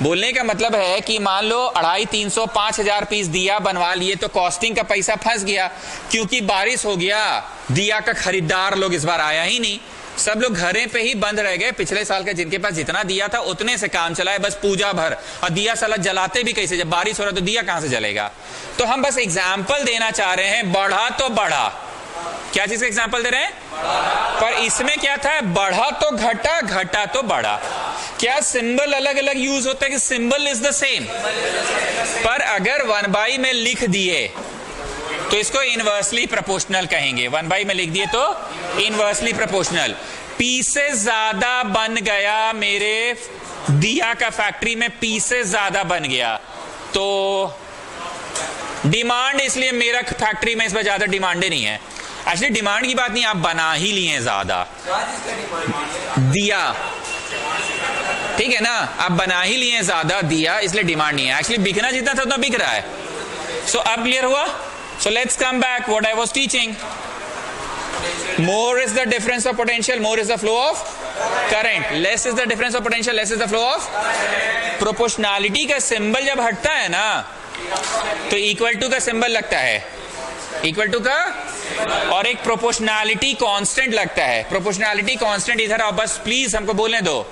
बोलने का मतलब है कि मान लो 250, 300, 5000 पीस दिया बनवा लिए तो कॉस्टिंग का पैसा फंस गया, क्योंकि बारिश हो गया, दिया का खरीदार लोग इस बार आया ही नहीं, सब लोग घरे पे ही बंद रह गए। पिछले साल का जिनके पास जितना दिया था उतने से काम चलाए, बस पूजा भर। और दिया साला जलाते भी कैसे, जब बारिश हो रहा तो दिया कहां से जलेगा? तो हम बस एग्जाम्पल देना चाह रहे हैं, बढ़ा तो बढ़ा। क्या चीज का एग्जाम्पल दे रहे हैं? पर इसमें क्या था? बढ़ा तो घटा, घटा तो बढ़ा। क्या सिंबल अलग अलग यूज होता है कि सिंबल इज द सेम? पर अगर 1/, में लिख दिए तो इसको इनवर्सली प्रोपोर्शनल कहेंगे। 1/, में लिख दिए तो इनवर्सली प्रोपोर्शनल। पीसेस ज्यादा बन गया, मेरे दिया का फैक्ट्री में पीसेस ज्यादा बन गया तो डिमांड, इसलिए मेरा फैक्ट्री में इस पर ज्यादा डिमांड नहीं है। एक्चुअली डिमांड की बात नहीं, आप बना ही लिए ज्यादा, दिया, ठीक है ना, आप बना ही लिए ज्यादा, दिया, इसलिए डिमांड नहीं है। एक्चुअली बिकना जितना था उतना बिक रहा है। सो अब क्लियर हुआ? So let's come back what I was teaching. More is the difference of potential, more is the flow of current. Less is the difference of potential, less is the flow of proportionality का symbol जब हटता है ना तो equal to का symbol लगता है, equal to का, और एक प्रोपोर्शनैलिटी कांस्टेंट लगता है। प्रोपोर्शनैलिटी कांस्टेंट इधर आओ बस प्लीज, हमको बोलने दो।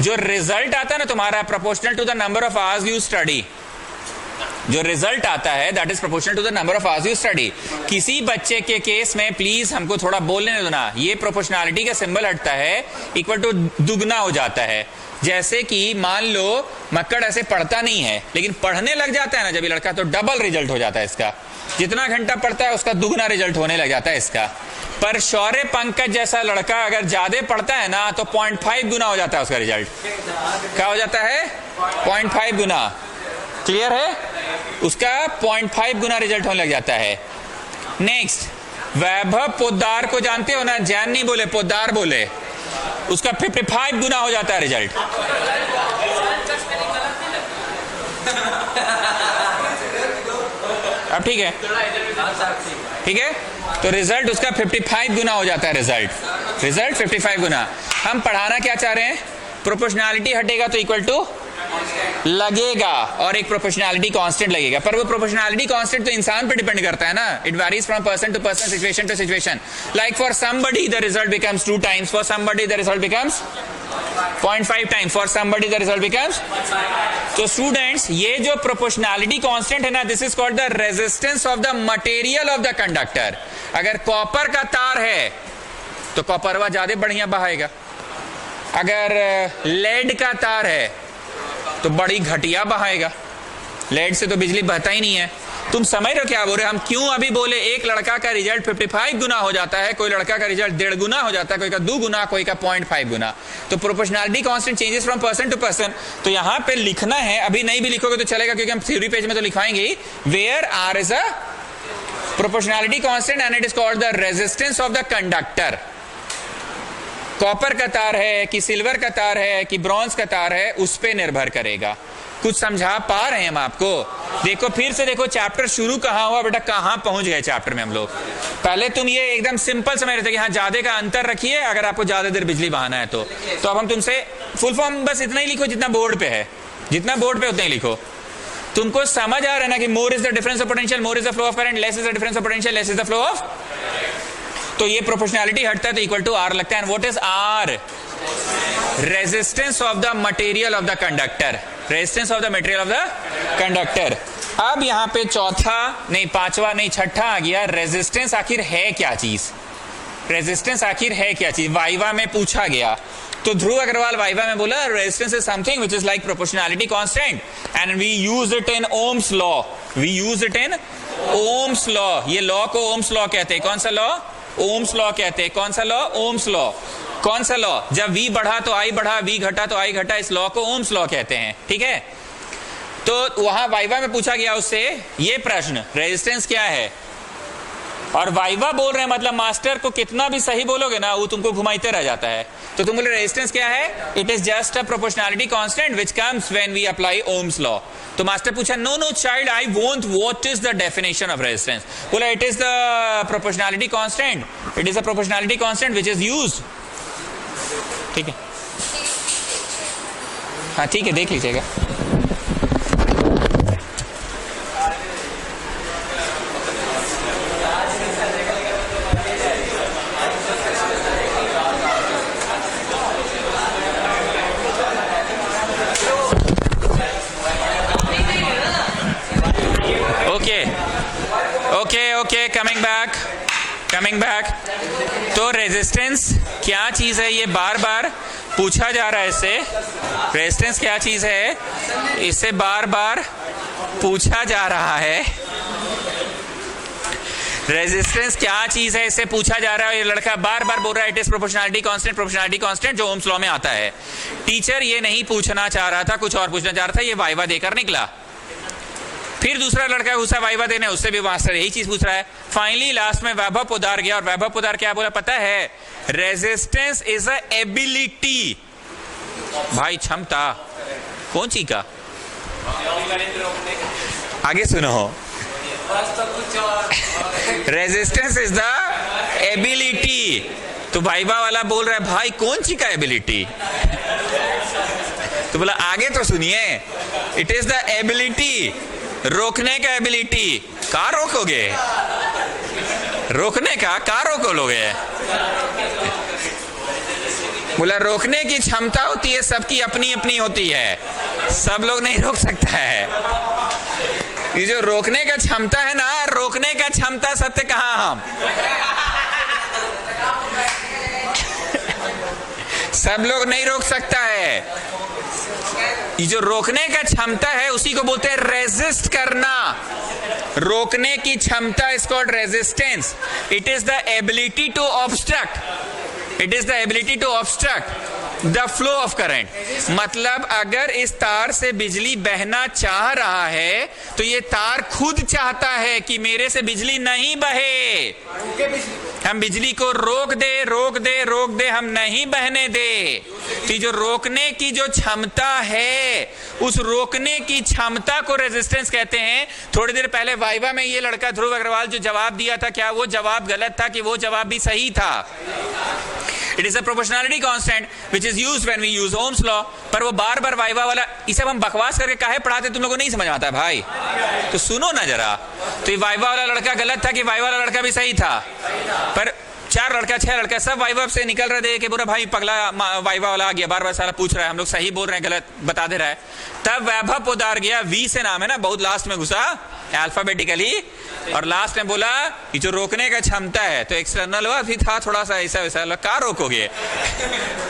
जो रिजल्ट आता है ना तुम्हारा proportional to the number of hours you study, जो रिजल्ट आता है that is proportional to the number of hours you study. किसी बच्चे के केस में प्लीज हमको थोड़ा बोलने दो ना, ये प्रोपोर्शनैलिटी का सिंबल हटता है, इक्वल टू दुगना हो जाता है। जैसे कि मान लो मक्कड़ ऐसे पढ़ता नहीं है लेकिन पढ़ने लग जाता है ना जब ये लड़का, तो डबल रिजल्ट हो जाता है इसका। जितना घंटा पढ़ता है उसका दुगना रिजल्ट होने लग जाता है इसका। पर शौर्य पंकज जैसा लड़का अगर ज्यादा पढ़ता है ना तो 0.5 गुना हो जाता है उसका रिजल्ट। क्या हो जाता है? 0.5 गुना। क्लियर है? उसका 0.5 गुना रिजल्ट होने लग जाता है। नेक्स्ट, वैभव पोद्दार को जानते हो ना, जैन नहीं बोले, पोद्दार बोले, उसका 55 गुना हो जाता है रिजल्ट। अब ठीक है, ठीक है, तो रिजल्ट उसका 55 गुना हो जाता है। रिजल्ट 55 गुना। हम पढ़ाना क्या चाह रहे हैं? प्रोपोर्शनैलिटी हटेगा तो इक्वल टू लगेगा और एक प्रोपोर्शनैलिटी कांस्टेंट लगेगा। पर वो प्रोपोर्शनैलिटी कांस्टेंट तो इंसान पे डिपेंड करता है ना, it varies from person to person, situation to situation. Like for somebody the result becomes 2 times, for somebody the result becomes 0.5 times, for somebody the result becomes. तो स्टूडेंट्स, ये जो proportionality constant है ना, this is called the resistance of the material of the conductor. अगर copper का तार है तो कॉपरवा ज्यादा बढ़िया बहाएगा, अगर लेड का तार है तो बड़ी घटिया बहाएगा। लेड से तो बिजली बहता ही नहीं है। तुम समझ रहे हो क्या बोल रहे? हम क्यों अभी बोले एक लड़का का रिजल्ट 55 गुना हो जाता है, कोई लड़का का रिजल्ट 1.5 गुना हो जाता है, कोई का 2 गुना, कोई का 0.5 गुना। तो proportionality constant changes from person to person. तो यहां पे लिखना है, अभी नहीं भी लिखोगे तो चलेगा क्योंकि हम थ्योरी पेज में तो लिखवाएंगे ही, where R is a proportionality constant and it is called the resistance of the conductor. Copper का तार है कि सिल्वर का तार है कि ब्रॉन्ज का तार है, उस पे निर्भर करेगा। कुछ समझा पा रहे हैं हम आपको? देखो फिर से देखो, चैप्टर शुरू कहां हुआ बेटा, कहां पहुंच गए चैप्टर में हम लोग। पहले तुम ये एकदम सिंपल समझ रहे थे कि हाँ ज्यादा का अंतर रखिए अगर आपको ज्यादा देर बिजली बहाना है तो अब हम तुमसे फुल फॉर्म बस इतना ही लिखो जितना बोर्ड पे है, जितना बोर्ड पे उतना ही लिखो। तुमको समझ आ रहा है ना कि मोर is the difference of potential, more is the flow of current, less is the difference of potential, less is the flow of. तो ये प्रोपोर्शनैलिटी हटता है तो इक्वल टू आर लगता है। And what is R? Resistance of the material of the conductor, resistance of the material of the conductor. अब यहां पे चौथा नहीं, पांचवा नहीं, छठा आ गया, रेजिस्टेंस आखिर है क्या चीज? रेजिस्टेंस आखिर है क्या चीज? वाइवा में पूछा गया तो ध्रुव अग्रवाल वाइवा में बोला resistance is something which is like proportionality constant and we use it in Ohm's law. We use it in Ohm's law. ये लॉ को ओम्स लॉ कहते हैं। कौन सा लॉ? ओम्स लॉ कहते हैं। कौन सा लॉ? Ohm's law. कौन सा लॉ? जब V बढ़ा तो I बढ़ा, V घटा तो I घटा, इस लॉ को ओम्स लॉ कहते हैं। ठीक है, तो वहां वाइवा में पूछा गया उससे ये प्रश्न, रेजिस्टेंस क्या है? और वाइवा बोल रहे हैं मतलब मास्टर को कितना भी सही बोलोगे ना वो तुमको घुमाते रह जाता है। तो तुम बोले रेजिस्टेंस क्या है? It is just a proportionality constant which comes when we apply Ohm's law. तो मास्टर पूछा no no child, I won't, what is the definition of resistance? बोला it is the proportionality constant, it is a proportionality constant which is used. ठीक है, हाँ ठीक है, देख लीजिएगा। Okay, coming back. तो रेजिस्टेंस क्या चीज है ये बार बार पूछा जा रहा है इससे। रेजिस्टेंस क्या चीज है इससे बार बार पूछा जा रहा है। रेजिस्टेंस क्या चीज है इससे पूछा जा रहा है। ये लड़का बार बार बोल रहा है it is proportionality constant, proportionality constant जो ओम्स लॉ में आता है। टीचर ये नहीं पूछना चाह रहा था, कुछ और पूछना चाह रहा था, ये वाइवा देकर निकला। फिर दूसरा लड़का घुसा वाइवा देने, उससे भी मास्टर यही चीज पूछ रहा है। फाइनली लास्ट में वैभव पोदार गया और वैभव पोदार क्या बोला पता है? Resistance is a ability. भाई क्षमता कौन सी का? आगे सुनो, रेजिस्टेंस इज द एबिलिटी। तो वाइवा वाला बोल रहा है भाई कौन सी का एबिलिटी? तो बोला आगे तो सुनिए, इट इज द एबिलिटी, रोकने का एबिलिटी। का रोकोगे? रोकने का रोको लोगे? बोला रोकने की क्षमता होती है, सबकी अपनी अपनी होती है, सब लोग नहीं रोक सकता है। ये जो रोकने का क्षमता है ना, रोकने का क्षमता सत्य कहां हम? सब लोग नहीं रोक सकता है। ये जो रोकने का क्षमता है उसी को बोलते हैं रेजिस्ट करना। रोकने की क्षमता is called resistance. It is the ability to obstruct, it is the ability to obstruct the flow of current. मतलब अगर इस तार से बिजली बहना चाह रहा है तो ये तार खुद चाहता है कि मेरे से बिजली नहीं बहे, हम बिजली को रोक दे रोक दे रोक दे, हम नहीं बहने दे। तो जो रोकने की जो क्षमता है, उस रोकने की क्षमता को रेजिस्टेंस कहते हैं। थोड़ी देर पहले वाइवा में ये लड़का ध्रुव अग्रवाल जो जवाब दिया था, क्या वो जवाब गलत था कि वो जवाब भी सही था? It is a proportionality constant which is used when we use Ohm's law. पर वो बार बार वाइवा वाला, इसे हम बकवास करके काहे पढ़ाते, तुम लोगों को नहीं समझ आता भाई? तो सुनो ना जरा। तो ये वाइवा वाला लड़का गलत था कि वाइवा वाला लड़का भी सही था? पर 4 लड़का 6 लड़का सब वाइवा से निकल रहे थे कि बुरा भाई पगला वाइवा वाला आ गया, बार बार सारा पूछ रहा है, हम लोग सही बोल रहे हैं गलत बता दे रहा है। तब वैभव पोदार गया, वी से नाम है ना, बहुत लास्ट में घुसा अल्फाबेटिकली, और लास्ट में बोला कि जो रोकने का क्षमता है, तो एक्सटर्नल हुआ भी था थोड़ा सा ऐसा वैसा, क्या रोकोगे?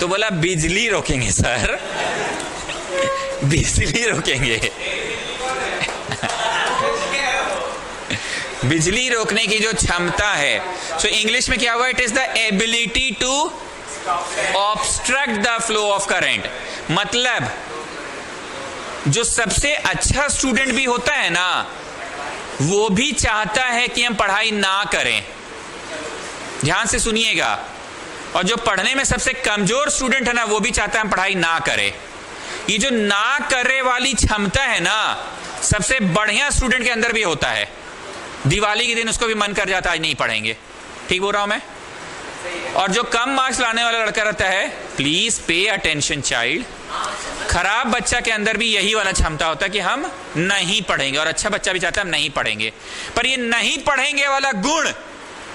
तो बोला बिजली रोकेंगे सर, बिजली रोकेंगे। बिजली रोकने की जो क्षमता है, सो इंग्लिश में क्या हुआ? It is the ability to obstruct the flow of current. मतलब जो सबसे अच्छा स्टूडेंट भी होता है ना, वो भी चाहता है कि हम पढ़ाई ना करें। ध्यान से सुनिएगा। और जो पढ़ने में सबसे कमजोर स्टूडेंट है ना, वो भी चाहता है हम पढ़ाई ना करें। ये जो ना करे वाली क्षमता है ना, सबसे बढ़िया स्टूडेंट के अंदर भी होता है। दिवाली के दिन उसको भी मन कर जाता है आज नहीं पढ़ेंगे। ठीक बोल रहा हूं मैं? और जो कम मार्क्स लाने वाला लड़का रहता है, प्लीज पे अटेंशन चाइल्ड, खराब बच्चा के अंदर भी यही वाला क्षमता होता है कि हम नहीं पढ़ेंगे, और अच्छा बच्चा भी चाहता है हम नहीं पढ़ेंगे। पर ये नहीं पढ़ेंगे वाला गुण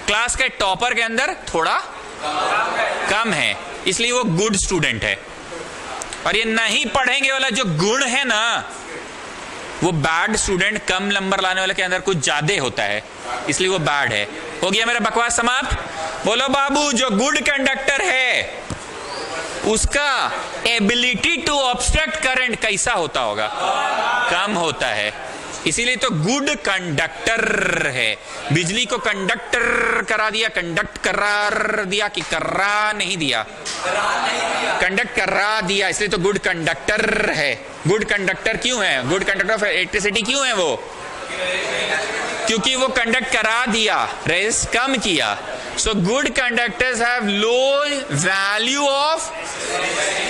क्लास के टॉपर के अंदर थोड़ा कम है, इसलिए वो गुड स्टूडेंट है। और ये नहीं पढ़ेंगे वाला जो गुण है ना, वो बैड स्टूडेंट, कम नंबर लाने वाले के अंदर कुछ ज्यादा होता है, इसलिए वो बैड है। हो गया मेरा बकवास समाप्त? बोलो बाबू, जो गुड कंडक्टर है उसका एबिलिटी टू ऑब्स्ट्रक्ट करंट कैसा होता होगा? कम होता है, इसीलिए तो गुड कंडक्टर है। बिजली को कंडक्टर करा दिया, कंडक्ट करा दिया कि करा नहीं दिया, कंडक्ट करा दिया, इसलिए तो गुड कंडक्टर है। गुड कंडक्टर क्यों है? गुड कंडक्टर ऑफ इलेक्ट्रिसिटी क्यों है वो? क्योंकि वो कंडक्ट करा दिया, रेस कम किया। So good conductors have low value of,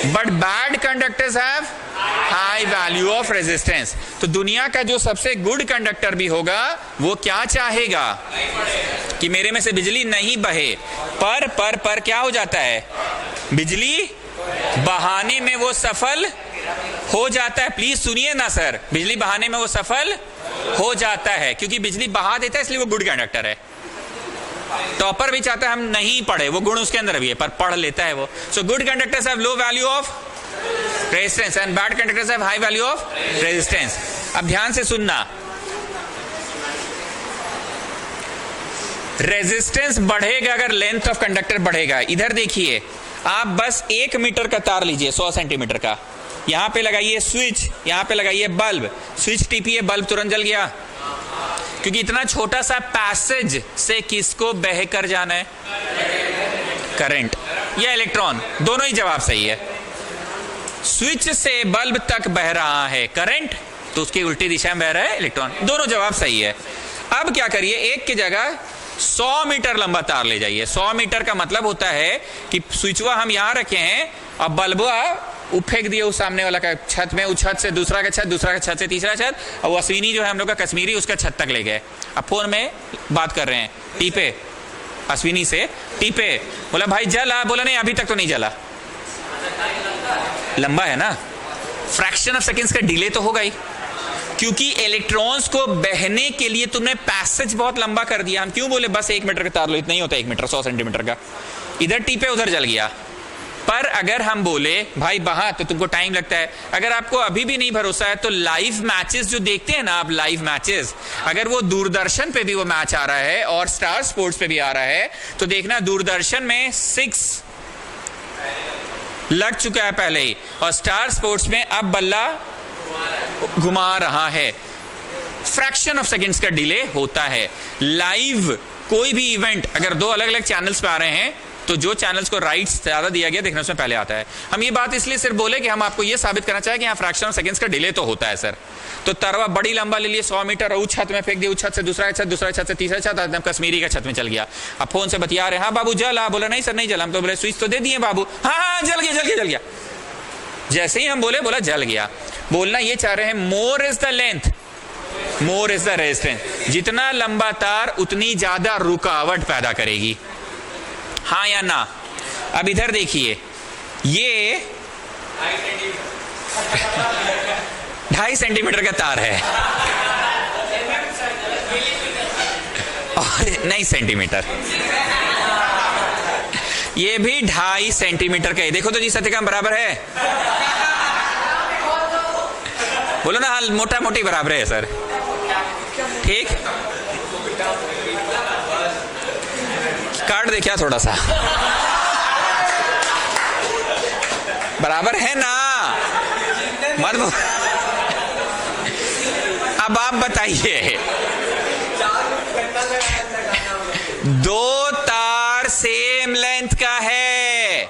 but bad conductors have high value of resistance. तो दुनिया का जो सबसे गुड कंडक्टर भी होगा, वो क्या चाहेगा? कि मेरे में से बिजली नहीं बहे। पर क्या हो जाता है? बिजली बहाने में वो सफल हो जाता है। प्लीज सुनिए ना सर, बिजली बहाने में वो सफल हो जाता है, क्योंकि बिजली बहा देता है, इसलिए वो गुड कंडक्टर है। टॉपर भी चाहता है हम नहीं पढ़े, वो गुण उसके अंदर भी है, पर पढ़ लेता है वो। So good conductors have low value of resistance and bad conductors have high value of resistance. अब ध्यान से सुनना, रेजिस्टेंस बढ़ेगा अगर लेंथ ऑफ कंडक्टर बढ़ेगा। इधर देखिए, आप बस 1 मीटर का तार लीजिए 100 सेंटीमीटर का, यहां पे लगाइए स्विच, यहां पे लगाइए बल्ब, स्विच टिपिए, बल्ब तुरंत जल गया, क्योंकि इतना छोटा सा पैसेज से किसको बह कर जाना है? करंट या इलेक्ट्रॉन, दोनों ही जवाब सही है। स्विच से बल्ब तक बह रहा है करंट, तो उसकी उल्टी दिशा में बह रहा है इलेक्ट्रॉन। दोनों जवाब सही है। अब क्या करिए, एक की जगह 100 मीटर लंबा तार ले जाइए। 100 मीटर का मतलब होता है कि स्विचवा हम यहां रखे हैं, अब बल्बवा फेंक दिए उस सामने वाला का छत में, उस छत से दूसरा का छत, दूसरा का छत से तीसरा छत, और वो अश्विनी जो है हम लोग का कश्मीरी, उसका छत तक ले गए। अब फोन में बात कर रहे हैं, टीपे अश्विनी से, टीपे, बोला भाई जला, बोला नहीं अभी तक तो नहीं जला। लंबा है ना, फ्रैक्शन ऑफ सेकेंड्स का डिले तो होगा ही, क्योंकि इलेक्ट्रॉन्स को बहने के लिए तुमने पैसेज बहुत लंबा कर दिया। हम क्यों बोले बस 1 मीटर का तार लो, इतना ही होता है 1 मीटर 100 सेंटीमीटर का, इधर टीपे उधर जल गया। पर अगर हम बोले भाई वहां तो तुमको टाइम लगता है। अगर आपको अभी भी नहीं भरोसा है तो लाइव मैचेस जो देखते हैं ना आप, लाइव मैचेस, अगर वो दूरदर्शन पे भी वो मैच आ रहा है और स्टार स्पोर्ट्स पे भी आ रहा है तो देखना, दूरदर्शन में 6 लग चुका है पहले ही, और स्टार स्पोर्ट्स में अब बल्ला घुमा रहा है। फ्रैक्शन ऑफ सेकंड्स का डिले होता है। लाइव कोई भी इवेंट अगर 2 अलग अलग चैनल्स पे आ रहे हैं तो जो चैनल्स को राइट्स ज्यादा दिया गया देखने उसमें पहले आता है। हम ये बात इसलिए सिर्फ बोले कि हम आपको ये साबित करना चाहे कि यहाँ फ्रैक्शन ऑफ सेकंड्स का डिले तो होता है सर। तो तरवा बड़ी लंबा ले लिए 100 मीटर, उस छत में फेंक दिया, उस छत से दूसरा छत, दूसरा छत से तीसरा छत, कश्मीरी का छत में चल गया। अब फोन से बतिया रहे, हाँ बाबू जला, बोला नहीं सर नहीं जला। हम तो बोले स्विच तो दे दिए बाबू, हाँ हाँ जल गया जल गया जल गया। जैसे ही हम बोले, बोला जल गया। बोलना ये चाह रहे हैं मोर is the length, more is the resistance. जितना लंबा तार उतनी ज्यादा रुकावट पैदा करेगी, हाँ या ना। अब इधर देखिए, ये 2.5 सेंटीमीटर का तार है और नहीं सेंटीमीटर, ये भी 2.5 सेंटीमीटर का है। देखो तो जी सत्यकाम बराबर है, बोलो ना, हाल मोटा मोटी बराबर है सर, ठीक। काट दे क्या थोड़ा सा, बराबर है ना, मत। अब आप बताइए, 2 तार सेम लेंथ का है,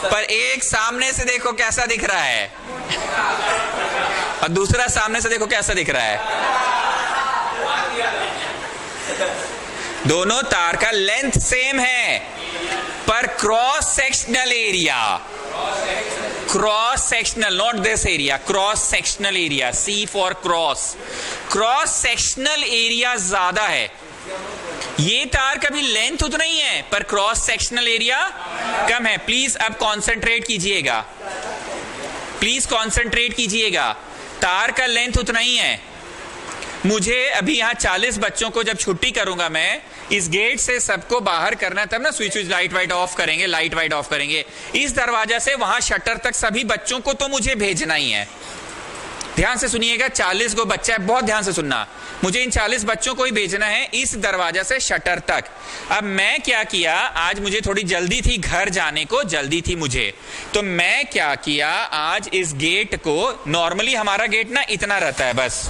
पर एक सामने से देखो कैसा दिख रहा है और दूसरा सामने से देखो कैसा दिख रहा है। दोनों तार का लेंथ सेम है, पर cross sectional area, cross sectional, not this area, cross sectional area, C for cross, cross sectional area ज्यादा है। ये तार का भी लेंथ उतना ही है पर क्रॉस सेक्शनल एरिया कम है। प्लीज अब कंसंट्रेट कीजिएगा, प्लीज कंसंट्रेट कीजिएगा। तार का लेंथ उतना ही है। मुझे अभी यहाँ 40 बच्चों को जब छुट्टी करूंगा मैं, इस गेट से सबको बाहर करना है, तब ना स्विच लाइट वाइट ऑफ करेंगे, लाइट वाइट ऑफ करेंगे। इस दरवाजा से वहां शटर तक सभी बच्चों को तो मुझे भेजना ही है। ध्यान से सुनिएगा, 40 को बच्चा है, बहुत ध्यान से सुनना। मुझे इन 40 बच्चों को ही भेजना है इस दरवाजा से शटर तक। अब मैं क्या किया, आज मुझे थोड़ी जल्दी थी, घर जाने को जल्दी थी मुझे, तो मैं क्या किया, आज इस गेट को, नॉर्मली हमारा गेट ना इतना रहता है, बस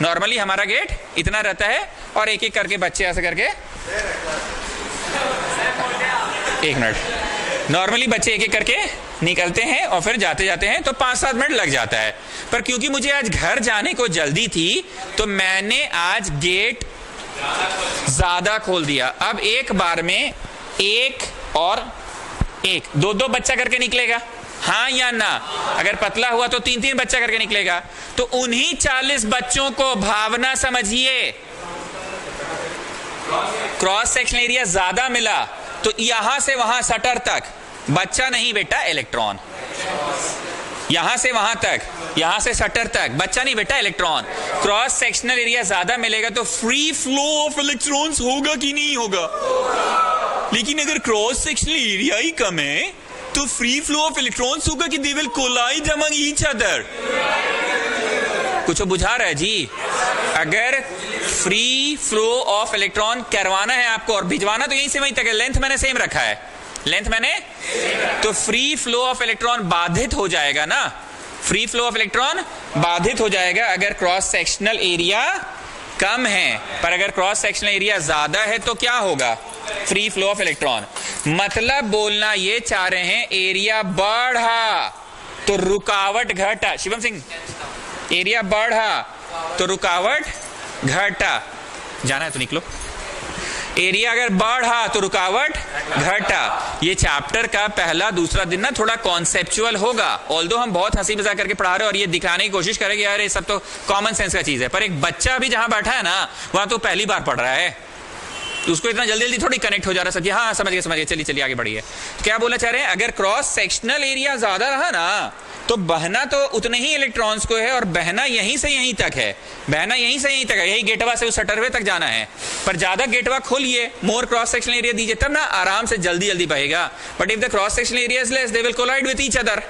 नॉर्मली हमारा गेट इतना रहता है, और एक एक करके बच्चे ऐसे करके, एक मिनट, नॉर्मली बच्चे एक एक करके निकलते हैं और फिर जाते जाते हैं तो 5-7 मिनट लग जाता है। पर क्योंकि मुझे आज घर जाने को जल्दी थी तो मैंने आज गेट ज्यादा खोल दिया। अब एक बार में एक और एक, 2-2 बच्चा करके निकलेगा, हाँ या ना। अगर पतला हुआ तो 3-3 बच्चा करके निकलेगा। तो उन्हीं 40 बच्चों को भावना समझिए, क्रॉस सेक्शन एरिया ज्यादा मिला तो यहां से वहां शटर तक बच्चा नहीं बेटा इलेक्ट्रॉन, यहां से वहां तक, यहां से शटर तक बच्चा नहीं बेटा इलेक्ट्रॉन। क्रॉस सेक्शनल एरिया ज्यादा मिलेगा तो फ्री फ्लो ऑफ इलेक्ट्रॉन्स होगा कि नहीं होगा। लेकिन अगर क्रॉस सेक्शनल एरिया ही कम है तो फ्री फ्लो ऑफ इलेक्ट्रॉन्स होगा कि they will collide among each other. कुछ बुझा रहा है जी। अगर फ्री फ्लो ऑफ इलेक्ट्रॉन करवाना है आपको और भिजवाना तो यहीं से वहीं तक है, लेंथ मैंने सेम रखा है, लेंथ मैंने, तो फ्री फ्लो ऑफ इलेक्ट्रॉन बाधित हो जाएगा ना, फ्री फ्लो ऑफ इलेक्ट्रॉन बाधित हो जाएगा अगर क्रॉस सेक्शनल एरिया कम है। पर अगर क्रॉस सेक्शनल एरिया ज्यादा है तो क्या होगा, फ्री फ्लो ऑफ इलेक्ट्रॉन। मतलब बोलना ये चाह रहे हैं एरिया बढ़ा तो रुकावट घटा। शिवम सिंह एरिया बढ़ा तो रुकावट घटा, जाना है तो निकलो। एरिया अगर बढ़ा तो रुकावट घटा। ये चैप्टर का पहला दूसरा दिन ना थोड़ा कॉन्सेप्चुअल होगा, ऑल्दो हम बहुत हंसी मजाक करके पढ़ा रहे हैं और ये दिखाने की कोशिश करेंगे यार ये सब तो कॉमन सेंस का चीज है, पर एक बच्चा भी जहां बैठा है ना वहां तो पहली बार पढ़ रहा है, तो उसको इतना जल्दी जल्दी थोड़ी कनेक्ट हो जा रहा है सब। हाँ समझ गए, चलिए चलिए आगे बढ़िए। तो क्या बोलना चाह रहे हैं, अगर क्रॉस सेक्शनल एरिया ज्यादा रहा ना तो बहना तो उतने ही इलेक्ट्रॉन्स को है और बहना यहीं से यहीं तक है, बहना यहीं से यहीं तक है, यही गेटवा से उस सटरवे तक जाना है। पर ज्यादा गेटवा खोलिए, मोर क्रॉस सेक्शनल एरिया दीजिए, तब ना आराम से जल्दी जल्दी बहेगा। But if the cross sectional area is less they will collide with each other,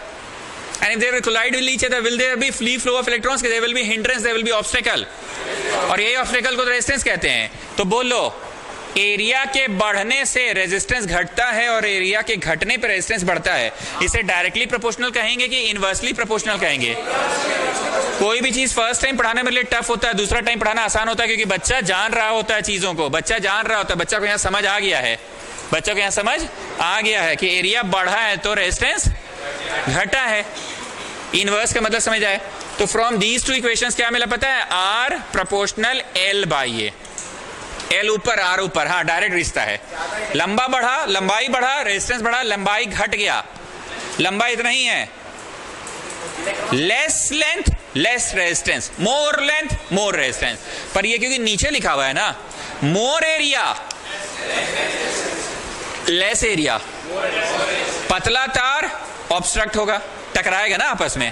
and if they will collide with each other will there be free flow of electrons? There will be hindrance, there will be obstacle, और यही obstacle को resistance कहते हैं। तो बोलो area के बढ़ने से रेजिस्टेंस घटता है और एरिया के घटने पर रेजिस्टेंस बढ़ता है। इसे डायरेक्टली प्रोपोर्शनल कहेंगे कि इनवर्सली प्रोपोर्शनल कहेंगे? कोई भी चीज फर्स्ट टाइम पढ़ाने में लिए टफ होता है, दूसरा टाइम पढ़ाना आसान होता है, क्योंकि बच्चा जान रहा होता है चीजों को, बच्चा जान रहा होता है, बच्चा को यहाँ समझ आ गया है, बच्चा को यहाँ समझ आ गया है कि एरिया बढ़ा है तो रेजिस्टेंस घटा है। इनवर्स का मतलब समझ आए। तो फ्रॉम दीज टू इक्वेशंस क्या मिला पता है, R proportional L by A, L ऊपर आर ऊपर, हाँ डायरेक्ट रिश्ता है। लंबा बढ़ा, लंबाई बढ़ा, रेजिस्टेंस बढ़ा, लंबाई घट गया, लंबाई इतना ही है। लेस लेंथ लेस रेजिस्टेंस, मोर लेंथ मोर रेजिस्टेंस। पर ये क्योंकि नीचे लिखा हुआ है ना, मोर एरिया लेस एरिया, पतला तार ऑब्स्ट्रक्ट होगा, टकराएगा ना आपस में,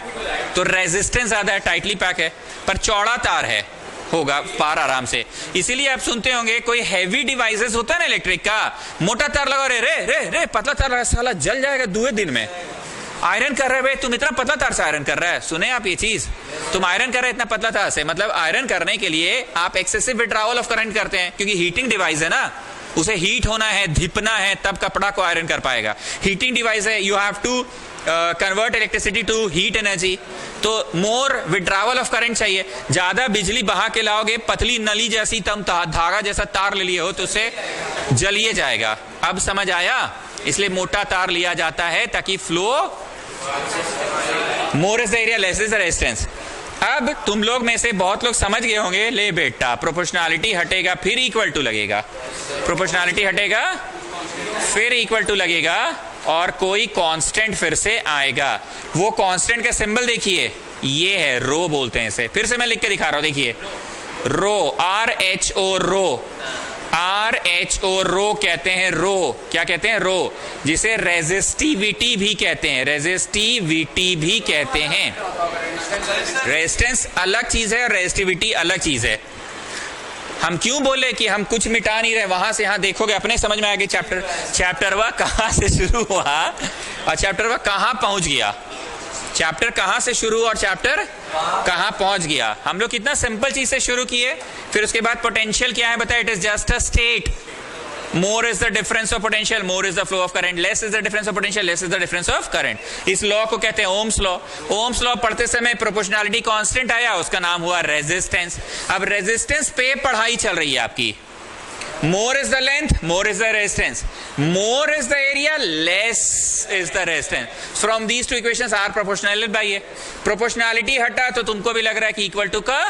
तो रेजिस्टेंस ज्यादा है, टाइटली पैक है। पर चौड़ा तार है, होगा पार आराम से। इसीलिए आप सुनते होंगे कोई हैवी डिवाइसेस होता है ना इलेक्ट्रिक का, मोटा तार लगा, रे रे रे रे पतला तार लगा, साला जल जाएगा 2 दिन में। आयरन कर रहे भाई, तुम इतना पतला तार से आयरन कर रहा है, सुने आप ये चीज, तुम आयरन कर रहे इतना पतला तार से, मतलब आयरन करने के लिए आप एक्सेसिव विड्रावल ऑफ करंट करते हैं, क्योंकि हीटिंग डिवाइस है ना, उसे हीट होना है, धिपना है, तब कपड़ा को आयरन कर पाएगा। हीटिंग डिवाइस है, you have to convert electricity to heat energy, तो मोर विड्रावल ऑफ करंट चाहिए। ज्यादा बिजली बहा के लाओगे, पतली नली जैसी तुम धागा जैसा तार ले लिए हो तो उसे जलिए जाएगा। अब समझ आया? इसलिए मोटा तार लिया जाता है ताकि flow, more is the area less is the resistance. अब तुम लोग में से बहुत लोग समझ गए होंगे, ले बेटा प्रोपोर्शनैलिटी हटेगा फिर इक्वल टू लगेगा, प्रोपोर्शनैलिटी हटेगा फिर इक्वल टू लगेगा और कोई कांस्टेंट फिर से आएगा। वो कांस्टेंट का सिंबल देखिए, ये है रो बोलते हैं इसे, फिर से मैं लिख के दिखा रहा हूं, देखिए रो, RHO रो, RHO रो कहते हैं, रो क्या कहते हैं, रो, जिसे रेजिस्टिविटी भी कहते हैं, रेजिस्टिविटी भी कहते हैं। रेजिस्टेंस अलग चीज है, रेजिस्टिविटी अलग चीज है। हम क्यों बोले कि हम कुछ मिटा नहीं रहे, वहां से यहां देखोगे अपने समझ में आएगा। चैप्टर वा कहां से शुरू हुआ और चैप्टर वा कहां पहुंच गया, चैप्टर कहां से शुरू और चैप्टर कहां पहुंच गया। हम लोग कितना सिंपल चीज से शुरू किए, फिर उसके बाद पोटेंशियल क्या है बताया, it is just a state. More is the difference of potential, more is the flow of current, less is the difference of potential, less is the difference of current. इस लॉ को कहते हैं Ohm's law. Ohm's law पढ़ते समय proportionality constant आया, उसका नाम हुआ रेजिस्टेंस। अब रेजिस्टेंस पे पढ़ाई चल रही है आपकी। More is the length, more is the resistance, more is the area, less is the resistance. From these two equations R proportional by A. Proportionality हटा तो तुमको भी लग रहा है कि इक्वल टू का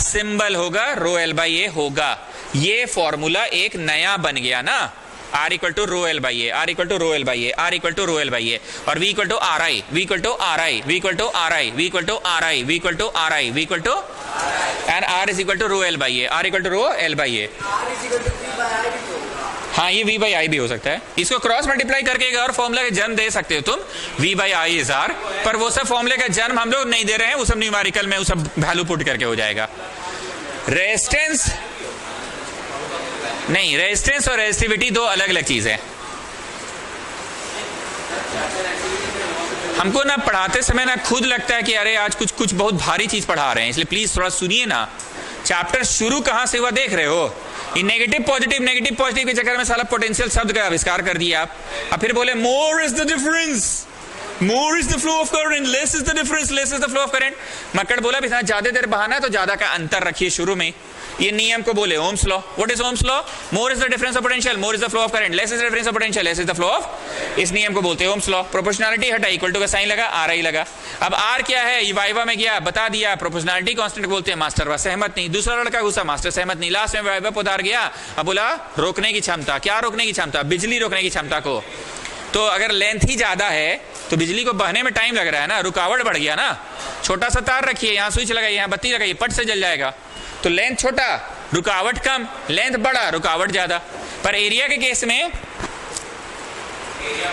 सिंबल होगा, रो एल बाई ए होगा। ये फॉर्मूला एक नया बन गया ना, R equal to rho L by A, R equal to rho L by A, R equal to rho L by A, और V equal to R I, V equal to R I, V equal to R I, V equal to R I, V equal to R I, V equal to, and R is equal to rho L by A, R equal to rho L by A. हाँ ये V by I भी हो सकता है, इसको cross multiply करके एक और फॉर्मूला का जन्म दे सकते हो तुम, V by I is R, पर वो सब फॉर्मूले का जन्म हम लोग नहीं दे रहे हैं, वो सब न्यूमेरिकल में वो सब वैल्यू पुट करके हो जाएगा। रेजिस्टेंस नहीं, रेजिस्टेंस और रेजिस्टिविटी दो अलग अलग चीज है। हमको ना पढ़ाते समय ना खुद लगता है कि अरे आज कुछ बहुत भारी चीज पढ़ा रहे हैं, इसलिए प्लीज थोड़ा सुनिए ना। चैप्टर शुरू कहां से हुआ देख रहे हो, ये नेगेटिव पॉजिटिव के चक्कर में साला पोटेंशियल शब्द का आविष्कार कर दिया आप। अब फिर बोले मोर is the difference, more is the flow of current, less is the difference, less is the flow of current. Makkar बोला भी ज्यादा देर बहाना है तो ज्यादा का अंतर रखिए शुरू में, ये नियम को बोले Ohm's law. What is Ohm's law? More is the difference of potential, more is the flow of current, less is the difference of potential, less is the flow of. इस नियम को बोलते हैं ओम्स लॉ। प्रोपोर्शनलिटी हटा, equal to का sign लगा, are आई लगा। अब आर क्या है, ये वाइवा में गया बता दिया। प्रोपोर्शनलिटी कांस्टेंट बोलते हैं। मास्टर वह सहमत नहीं, दूसरा लड़का घुसा, मास्टर सहमत नहीं। लास्ट में वाइवा उधार गया, अब बोला रोकने की क्षमता। क्या रोकने की क्षमता? बिजली रोकने की क्षमता को। तो अगर लेंथ ही ज्यादा है तो बिजली को बहने में टाइम लग रहा है ना, रुकावट बढ़ गया ना। छोटा सा तार रखिए, यहाँ स्विच लगाइए, यहाँ बत्ती लगाइए, पट से जल जाएगा। तो लेंथ छोटा, रुकावट कम, लेंथ बड़ा, रुकावट ज्यादा। पर एरिया के केस में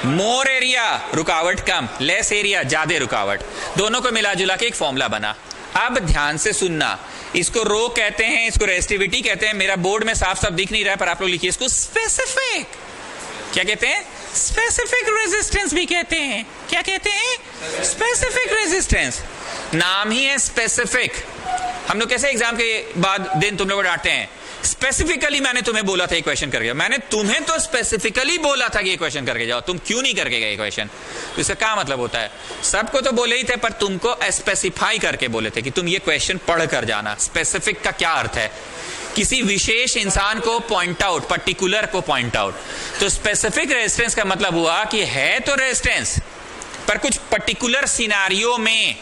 मोर एरिया रुकावट कम, लेस एरिया ज्यादा रुकावट, दोनों को मिला जुला के एक फॉर्मूला बना। अब ध्यान से सुनना, इसको रो कहते हैं, इसको रेजिस्टिविटी कहते हैं। मेरा बोर्ड में साफ साफ दिख नहीं रहा है, पर आप लोग लिखिए इसको स्पेसिफिक। क्या कहते हैं? स्पेसिफिक रेजिस्टेंस भी कहते हैं। क्या कहते हैं? Specific resistance. नाम ही है स्पेसिफिक। हम लोग कैसे एग्जाम के बाद दिन तुम लोग डांटते हैं, स्पेसिफिकली मैंने तुम्हें बोला था ये क्वेश्चन करके। मैंने तुम्हें तो स्पेसिफिकली बोला था कि ये क्वेश्चन करके जाओ, तुम क्यों नहीं करके गए क्वेश्चन? तो इसका क्या मतलब होता है? सबको तो बोले ही थे, पर तुमको स्पेसिफाई करके बोले थे कि तुम ये क्वेश्चन पढ़ कर जाना। स्पेसिफिक का क्या अर्थ है? किसी विशेष इंसान को पॉइंट आउट, पर्टिकुलर को पॉइंट आउट। तो स्पेसिफिक रेजिस्टेंस का मतलब हुआ कि है तो रेजिस्टेंस, पर कुछ पर्टिकुलर सिनेरियो में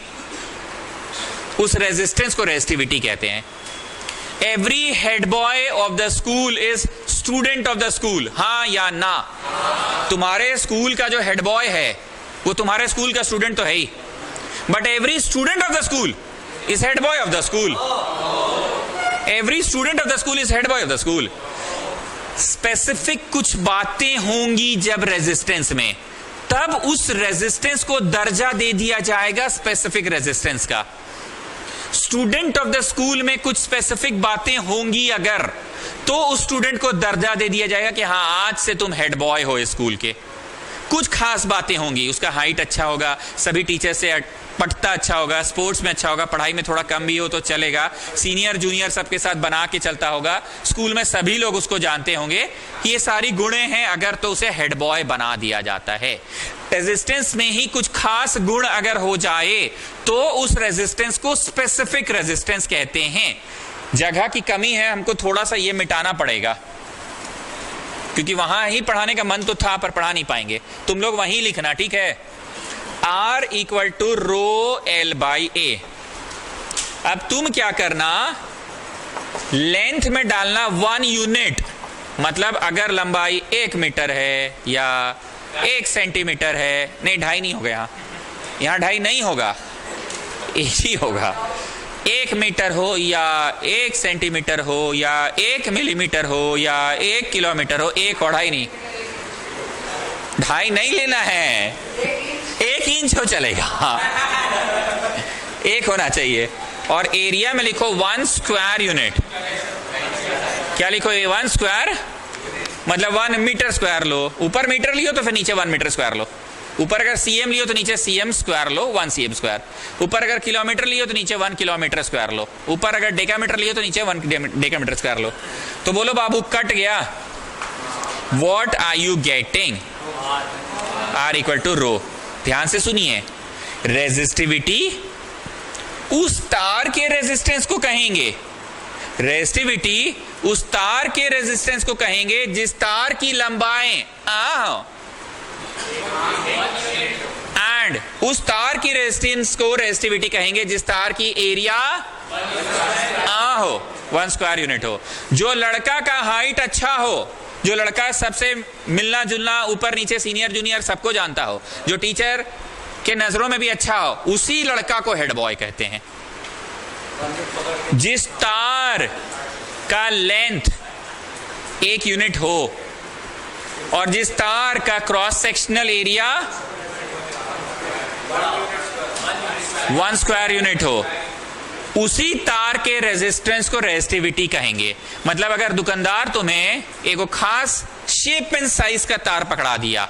उस रेजिस्टेंस को रेजिस्टिविटी कहते हैं। Every head boy of the school is student of the school, हाँ या ना? तुम्हारे स्कूल का जो हेड बॉय है वो तुम्हारे स्कूल का स्टूडेंट तो है ही, but every student of the school is head boy of the school. Every student of the school is head boy of the school. Specific कुछ बातें होंगी जब रेजिस्टेंस में, तब उस रेजिस्टेंस को दर्जा दे दिया जाएगा स्पेसिफिक रेजिस्टेंस का। स्टूडेंट ऑफ द स्कूल में कुछ स्पेसिफिक बातें होंगी अगर, तो उस स्टूडेंट को दर्जा दे दिया जाएगा कि हाँ आज से तुम हेड बॉय हो स्कूल के। कुछ खास बातें होंगी, उसका हाइट अच्छा होगा, सभी टीचर से पढ़ता अच्छा होगा, स्पोर्ट्स में अच्छा होगा, पढ़ाई में थोड़ा कम भी हो तो चलेगा, सीनियर जूनियर सबके साथ बना के चलता होगा, स्कूल में सभी लोग उसको जानते होंगे कि ये सारी गुणे हैं अगर, तो उसे हेड बॉय बना दिया जाता है। रेजिस्टेंस में ही कुछ खास गुण अगर हो जाए तो उस रेजिस्टेंस को स्पेसिफिक रेजिस्टेंस कहते हैं। जगह की कमी है, हमको थोड़ा सा ये मिटाना पड़ेगा, क्योंकि वहां ही पढ़ाने का मन तो था पर पढ़ा नहीं पाएंगे। तुम लोग वहीं लिखना, ठीक है? R equal to rho L by A. अब तुम क्या करना, लेंथ में डालना 1 यूनिट। मतलब अगर लंबाई 1 मीटर है या 1 सेंटीमीटर है, नहीं 2.5 नहीं होगा, यहाँ 2.5 नहीं होगा, 1 ही होगा। 1 मीटर हो या 1 सेंटीमीटर हो या 1 मिलीमीटर हो या 1 किलोमीटर हो, 1 और 2.5 नहीं, 2.5 नहीं लेना है, 1 इंच हो चलेगा, 1 होना चाहिए। और एरिया में लिखो 1 स्क्वायर यूनिट। क्या लिखो? 1 स्क्वायर मतलब 1 मीटर स्क्वायर लो। ऊपर मीटर लियो तो फिर नीचे 1 मीटर स्क्वायर लो। ऊपर अगर सीएम लियो तो नीचे सीएम स्क्वायर लो, 1 सीएम स्क्वायर। ऊपर अगर किलोमीटर लियो तो नीचे 1 किलोमीटर स्क्वायर लो। ऊपर अगर डेकामीटर लियो तो नीचे 1 डेकामीटर स्क्वायर लो। तो बोलो बाबू, कट गया। What are you getting? R equal to rho. ध्यान से सुनिए, रेजिस्टिविटी उस तार के रेजिस्टेंस को कहेंगे, रेजिस्टिविटी उस तार के रेजिस्टेंस को कहेंगे जिस तार की लंबाई एंड उस तार की रेजिस्टेंस को रेजिस्टिविटी कहेंगे जिस तार की एरिया हो, 1 स्क्वायर यूनिट हो। जो लड़का का हाइट अच्छा हो, जो लड़का सबसे मिलना जुलना, ऊपर नीचे सीनियर जूनियर सबको जानता हो, जो टीचर के नजरों में भी अच्छा हो, उसी लड़का को हेड बॉय कहते हैं। जिस तार का लेंथ 1 यूनिट हो और जिस तार का cross sectional area 1 square unit हो, उसी तार के रेजिस्टेंस को रेजिस्टिविटी कहेंगे। मतलब अगर दुकानदार तुम्हें एक खास शेप एंड साइज का तार पकड़ा दिया,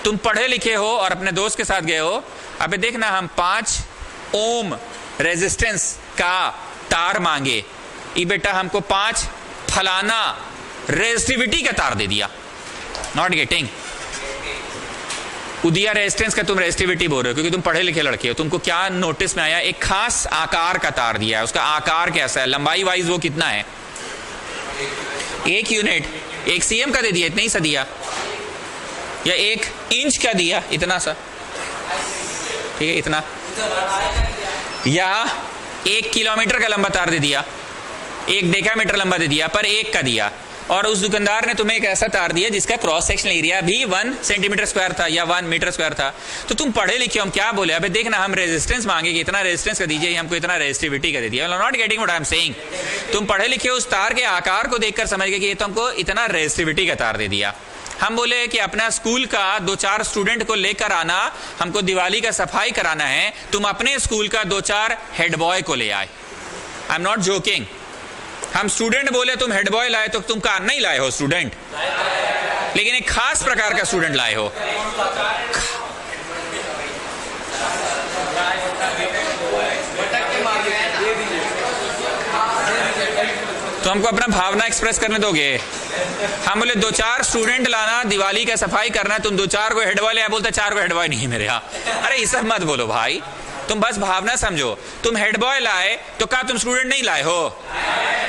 तुम पढ़े लिखे हो और अपने दोस्त के साथ गए हो, अबे देखना हम 5 ओम रेजिस्टेंस का तार मांगे, ये बेटा हमको 5 फलाना रेजिस्टिविटी का तार दे दिया। Not getting? उदिया रेजिस्टेंस का तुम रेजिस्टिविटी बोल रहे हो क्योंकि तुम पढ़े लिखे लड़के हो। तुमको क्या नोटिस में आया? एक खास आकार का तार दिया है, उसका आकार कैसा है, लंबाई वाइज वो कितना है, 1 यूनिट 1 सीएम का दे दिया, इतना ही सा दिया, या 1 इंच का दिया, इतना सा, ठीक है, इतना, या 1 किलोमीटर का लंबा तार दे दिया, 1 डेकामीटर लंबा दे दिया, पर 1 का दिया। और उस दुकानदार ने तुम्हें एक ऐसा तार दिया जिसका क्रॉस सेक्शनल एरिया भी 1 सेंटीमीटर स्क्वायर था या 1 मीटर स्क्वायर था। तो तुम पढ़े लिखे, हम क्या बोले, अबे देखना, हम रेजिस्टेंस मांगे कि इतना रेजिस्टेंस का दीजिए, हमको इतना रेजिस्टिविटी का दे दिया। Not getting what I am saying. तुम पढ़े लिखे उस तार के आकार को देखकर समझ गए कि ये तो हमको इतना रेजिस्टिविटी का तार दे दिया। हम बोले कि अपना स्कूल का 2-4 स्टूडेंट को लेकर आना, हमको दिवाली का सफाई कराना है, तुम अपने स्कूल का 2-4 हेड बॉय को ले आए। I am not joking. हम स्टूडेंट बोले, तुम हेड बॉय लाए, तो तुम कार नहीं लाए हो स्टूडेंट, लेकिन एक खास प्रकार का स्टूडेंट लाए हो। तो हमको अपना भावना एक्सप्रेस करने दोगे? हम बोले 2-4 स्टूडेंट लाना, दिवाली का सफाई करना, तुम 2-4 को हेड बॉय ले, बोलते 4 को हेड बॉय नहीं मेरे यहाँ। अरे ये सब मत बोलो भाई, तुम बस भावना समझो। तुम हेड बॉय लाए तो क्या तुम स्टूडेंट नहीं लाए हो?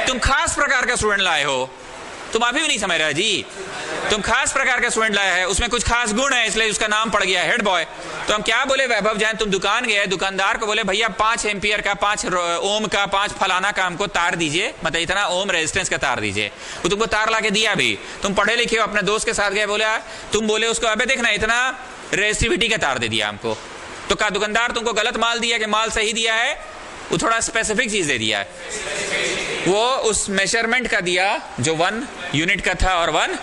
तुम खास प्रकार का स्टूडेंट लाए हो। तुम अभी भी नहीं समझ रहे जी, तुम खास प्रकार का स्टूडेंट लाया है, उसमें कुछ खास गुण है, इसलिए उसका नाम पड़ गया हेड बॉय। तो हम क्या बोले वैभव जैन, तुम दुकान गए, दुकानदार को बोले भैया 5 एम्पियर का, 5 ओम का, 5 फलाना का हमको तार दीजिए, मतलब इतना ओम रेजिस्टेंस का तार दीजिए। वो तुमको तार ला के दिया भी, तुम पढ़े लिखे हो, अपने दोस्त के साथ गए, बोला, तुम बोले उसको अबे देखना इतना रेजिस्टिविटी का तार दे दिया हमको। तो क्या दुकानदार तुमको गलत माल दिया कि माल सही दिया है? वो थोड़ा स्पेसिफिक चीज दे दिया है। वो उस मेजरमेंट का दिया जो 1 यूनिट का था और 1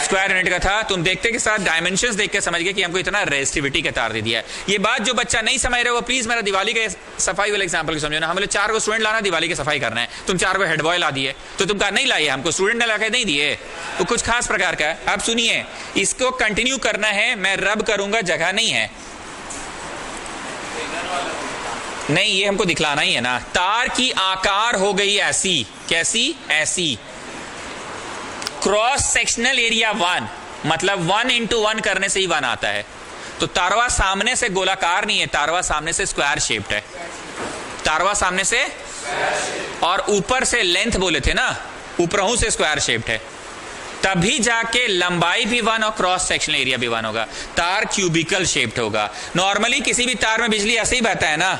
स्क्वायर यूनिट का था। तुम देखते के साथ डायमेंशंस देख के समझ गए कि हमको इतना रेजिस्टिविटी का तार दे दिया है। ये बात जो बच्चा नहीं समझ रहे वो प्लीज मेरा दिवाली के सफाई वाले एग्जांपल को समझो ना। हम बोले 4 को स्टूडेंट लाना, दिवाली की सफाई करना है, तुम 4 को हेड बॉय ला दिए, तो तुम कहा नहीं लाइए, हमको स्टूडेंट ने ला के नहीं दिए, वो कुछ खास प्रकार का है। आप सुनिए, इसको कंटिन्यू करना है, मैं रब करूंगा, जगह नहीं है, नहीं ये हमको दिखलाना ही है ना। तार की आकार हो गई ऐसी, कैसी? ऐसी। क्रॉस सेक्शनल एरिया 1, मतलब 1 into 1 करने से ही 1 आता है। तो तारवा सामने से गोलाकार नहीं है, तारवा सामने से स्क्वायर शेप्ड है, तारवा सामने से, और ऊपर से लेंथ बोले थे ना, ऊपरों से स्क्वायर शेप्ड है, तभी जाके लंबाई भी 1 और क्रॉस सेक्शनल एरिया भी 1 होगा। तार क्यूबिकल शेप्ड होगा। नॉर्मली किसी भी तार में बिजली ऐसे ही बहता है ना,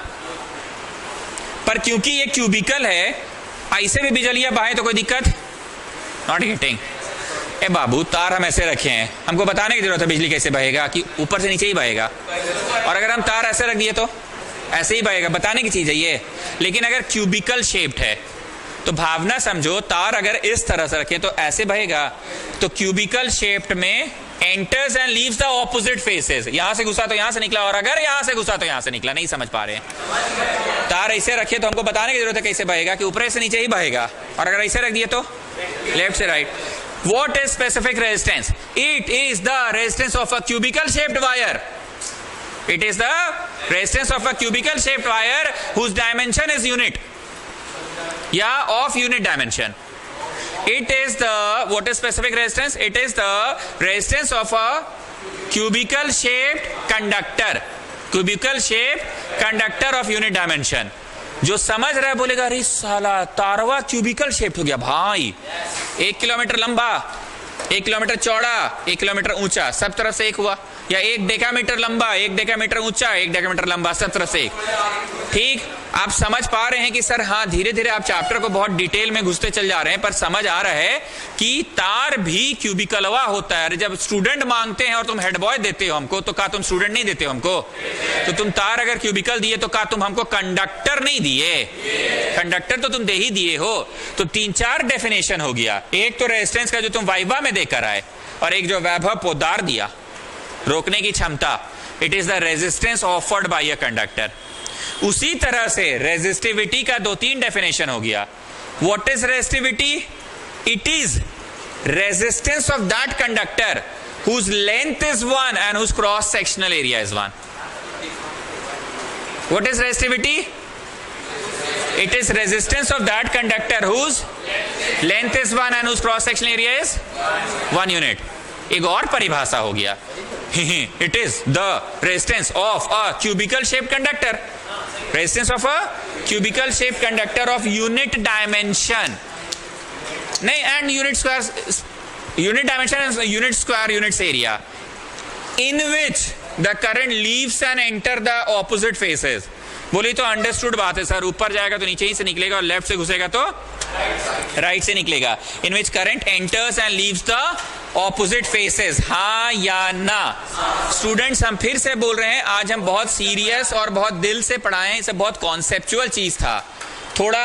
पर क्योंकि ये क्यूबिकल है, ऐसे भी बिजलियां बहे तो कोई दिक्कत नॉट गेटिंग। ए बाबू, तार हम ऐसे रखे हैं, हमको बताने की जरूरत है बिजली कैसे बहेगा, कि ऊपर से नीचे ही बहेगा, और अगर हम तार ऐसे रख दिए तो ऐसे ही बहेगा, बताने की चीज है ये। लेकिन अगर क्यूबिकल शेप्ड है तो भावना समझो, तार अगर इस तरह से रखें तो ऐसे बहेगा, तो क्यूबिकल शेप्ड में enters and leaves the opposite faces. यहां से घुसा तो यहां से निकला, और अगर यहां से घुसा तो यहां से निकला। नहीं समझ पा रहे हैं? तार ऐसे रखे तो हमको बताने की जरूरत है कैसे बहेगा, कि ऊपर से नीचे ही बहेगा, और अगर ऐसे रख दिए तो लेफ्ट से right. What is specific resistance? It is the resistance of a cubical shaped wire. It is the resistance of a cubical shaped wire whose dimension is unit, yeah, of unit dimension. It is the, what is specific resistance? It is the resistance of a cubical shaped conductor, cubical shaped conductor of unit dimension. जो समझ रहा है बोलेगा अरे साला तारवा cubicle shaped हो गया भाई, 1 किलोमीटर लंबा, 1 किलोमीटर चौड़ा, 1 किलोमीटर ऊंचा, सब तरफ से एक हुआ, या 1 डेकामीटर लंबा, 1 डेकामीटर ऊंचा, 1 डेकामीटर लंबा, सब तरफ से एक। ठीक, आप समझ पा रहे हैं कि सर हाँ, धीरे धीरे आप चैप्टर को बहुत डिटेल में घुसते चल जा रहे हैं, पर समझ आ रहा है कि तार भी क्यूबिकलवा होता है। जब स्टूडेंट मांगते हैं और तुम हेड बॉय देते हो हमको, तो क्या तुम स्टूडेंट नहीं देते हो हमको? तो तुम तार अगर क्यूबिकल दिए तो क्या तुम हमको कंडक्टर नहीं दिए? कंडक्टर तो तुम दे ही दिए हो। तो 3-4 डेफिनेशन हो गया। एक तो रेजिस्टेंस का जो तुम वाइवा में देकर आए, और एक जो वैभव पोद्दार दिया, रोकने की क्षमता, it is the resistance offered by a conductor. उसी तरह से रेजिस्टिविटी का 2-3 डेफिनेशन हो गया। What is resistivity? It is resistance of that conductor whose length is 1 and whose cross sectional area is 1. What is resistivity? It is resistance of that conductor whose length is 1 and whose cross sectional area is 1 unit. एक और परिभाषा हो गया, it is the resistance of a cubical shaped conductor, resistance of a cubical shaped conductor of unit dimension. नहीं, and unit square, unit dimension, unit square, units area in which the current leaves and enter the opposite faces. बोली तो understood बात है sir, ऊपर जाएगा तो नीचे ही से निकलेगा और लेफ्ट से घुसेगा तो राइट से निकलेगा। In which current enters and leaves the opposite faces, हाँ या ना? स्टूडेंट्स हम फिर से बोल रहे हैं, आज हम बहुत सीरियस और बहुत दिल से पढ़ाएं, इसे बहुत कॉन्सेप्चुअल चीज था, थोड़ा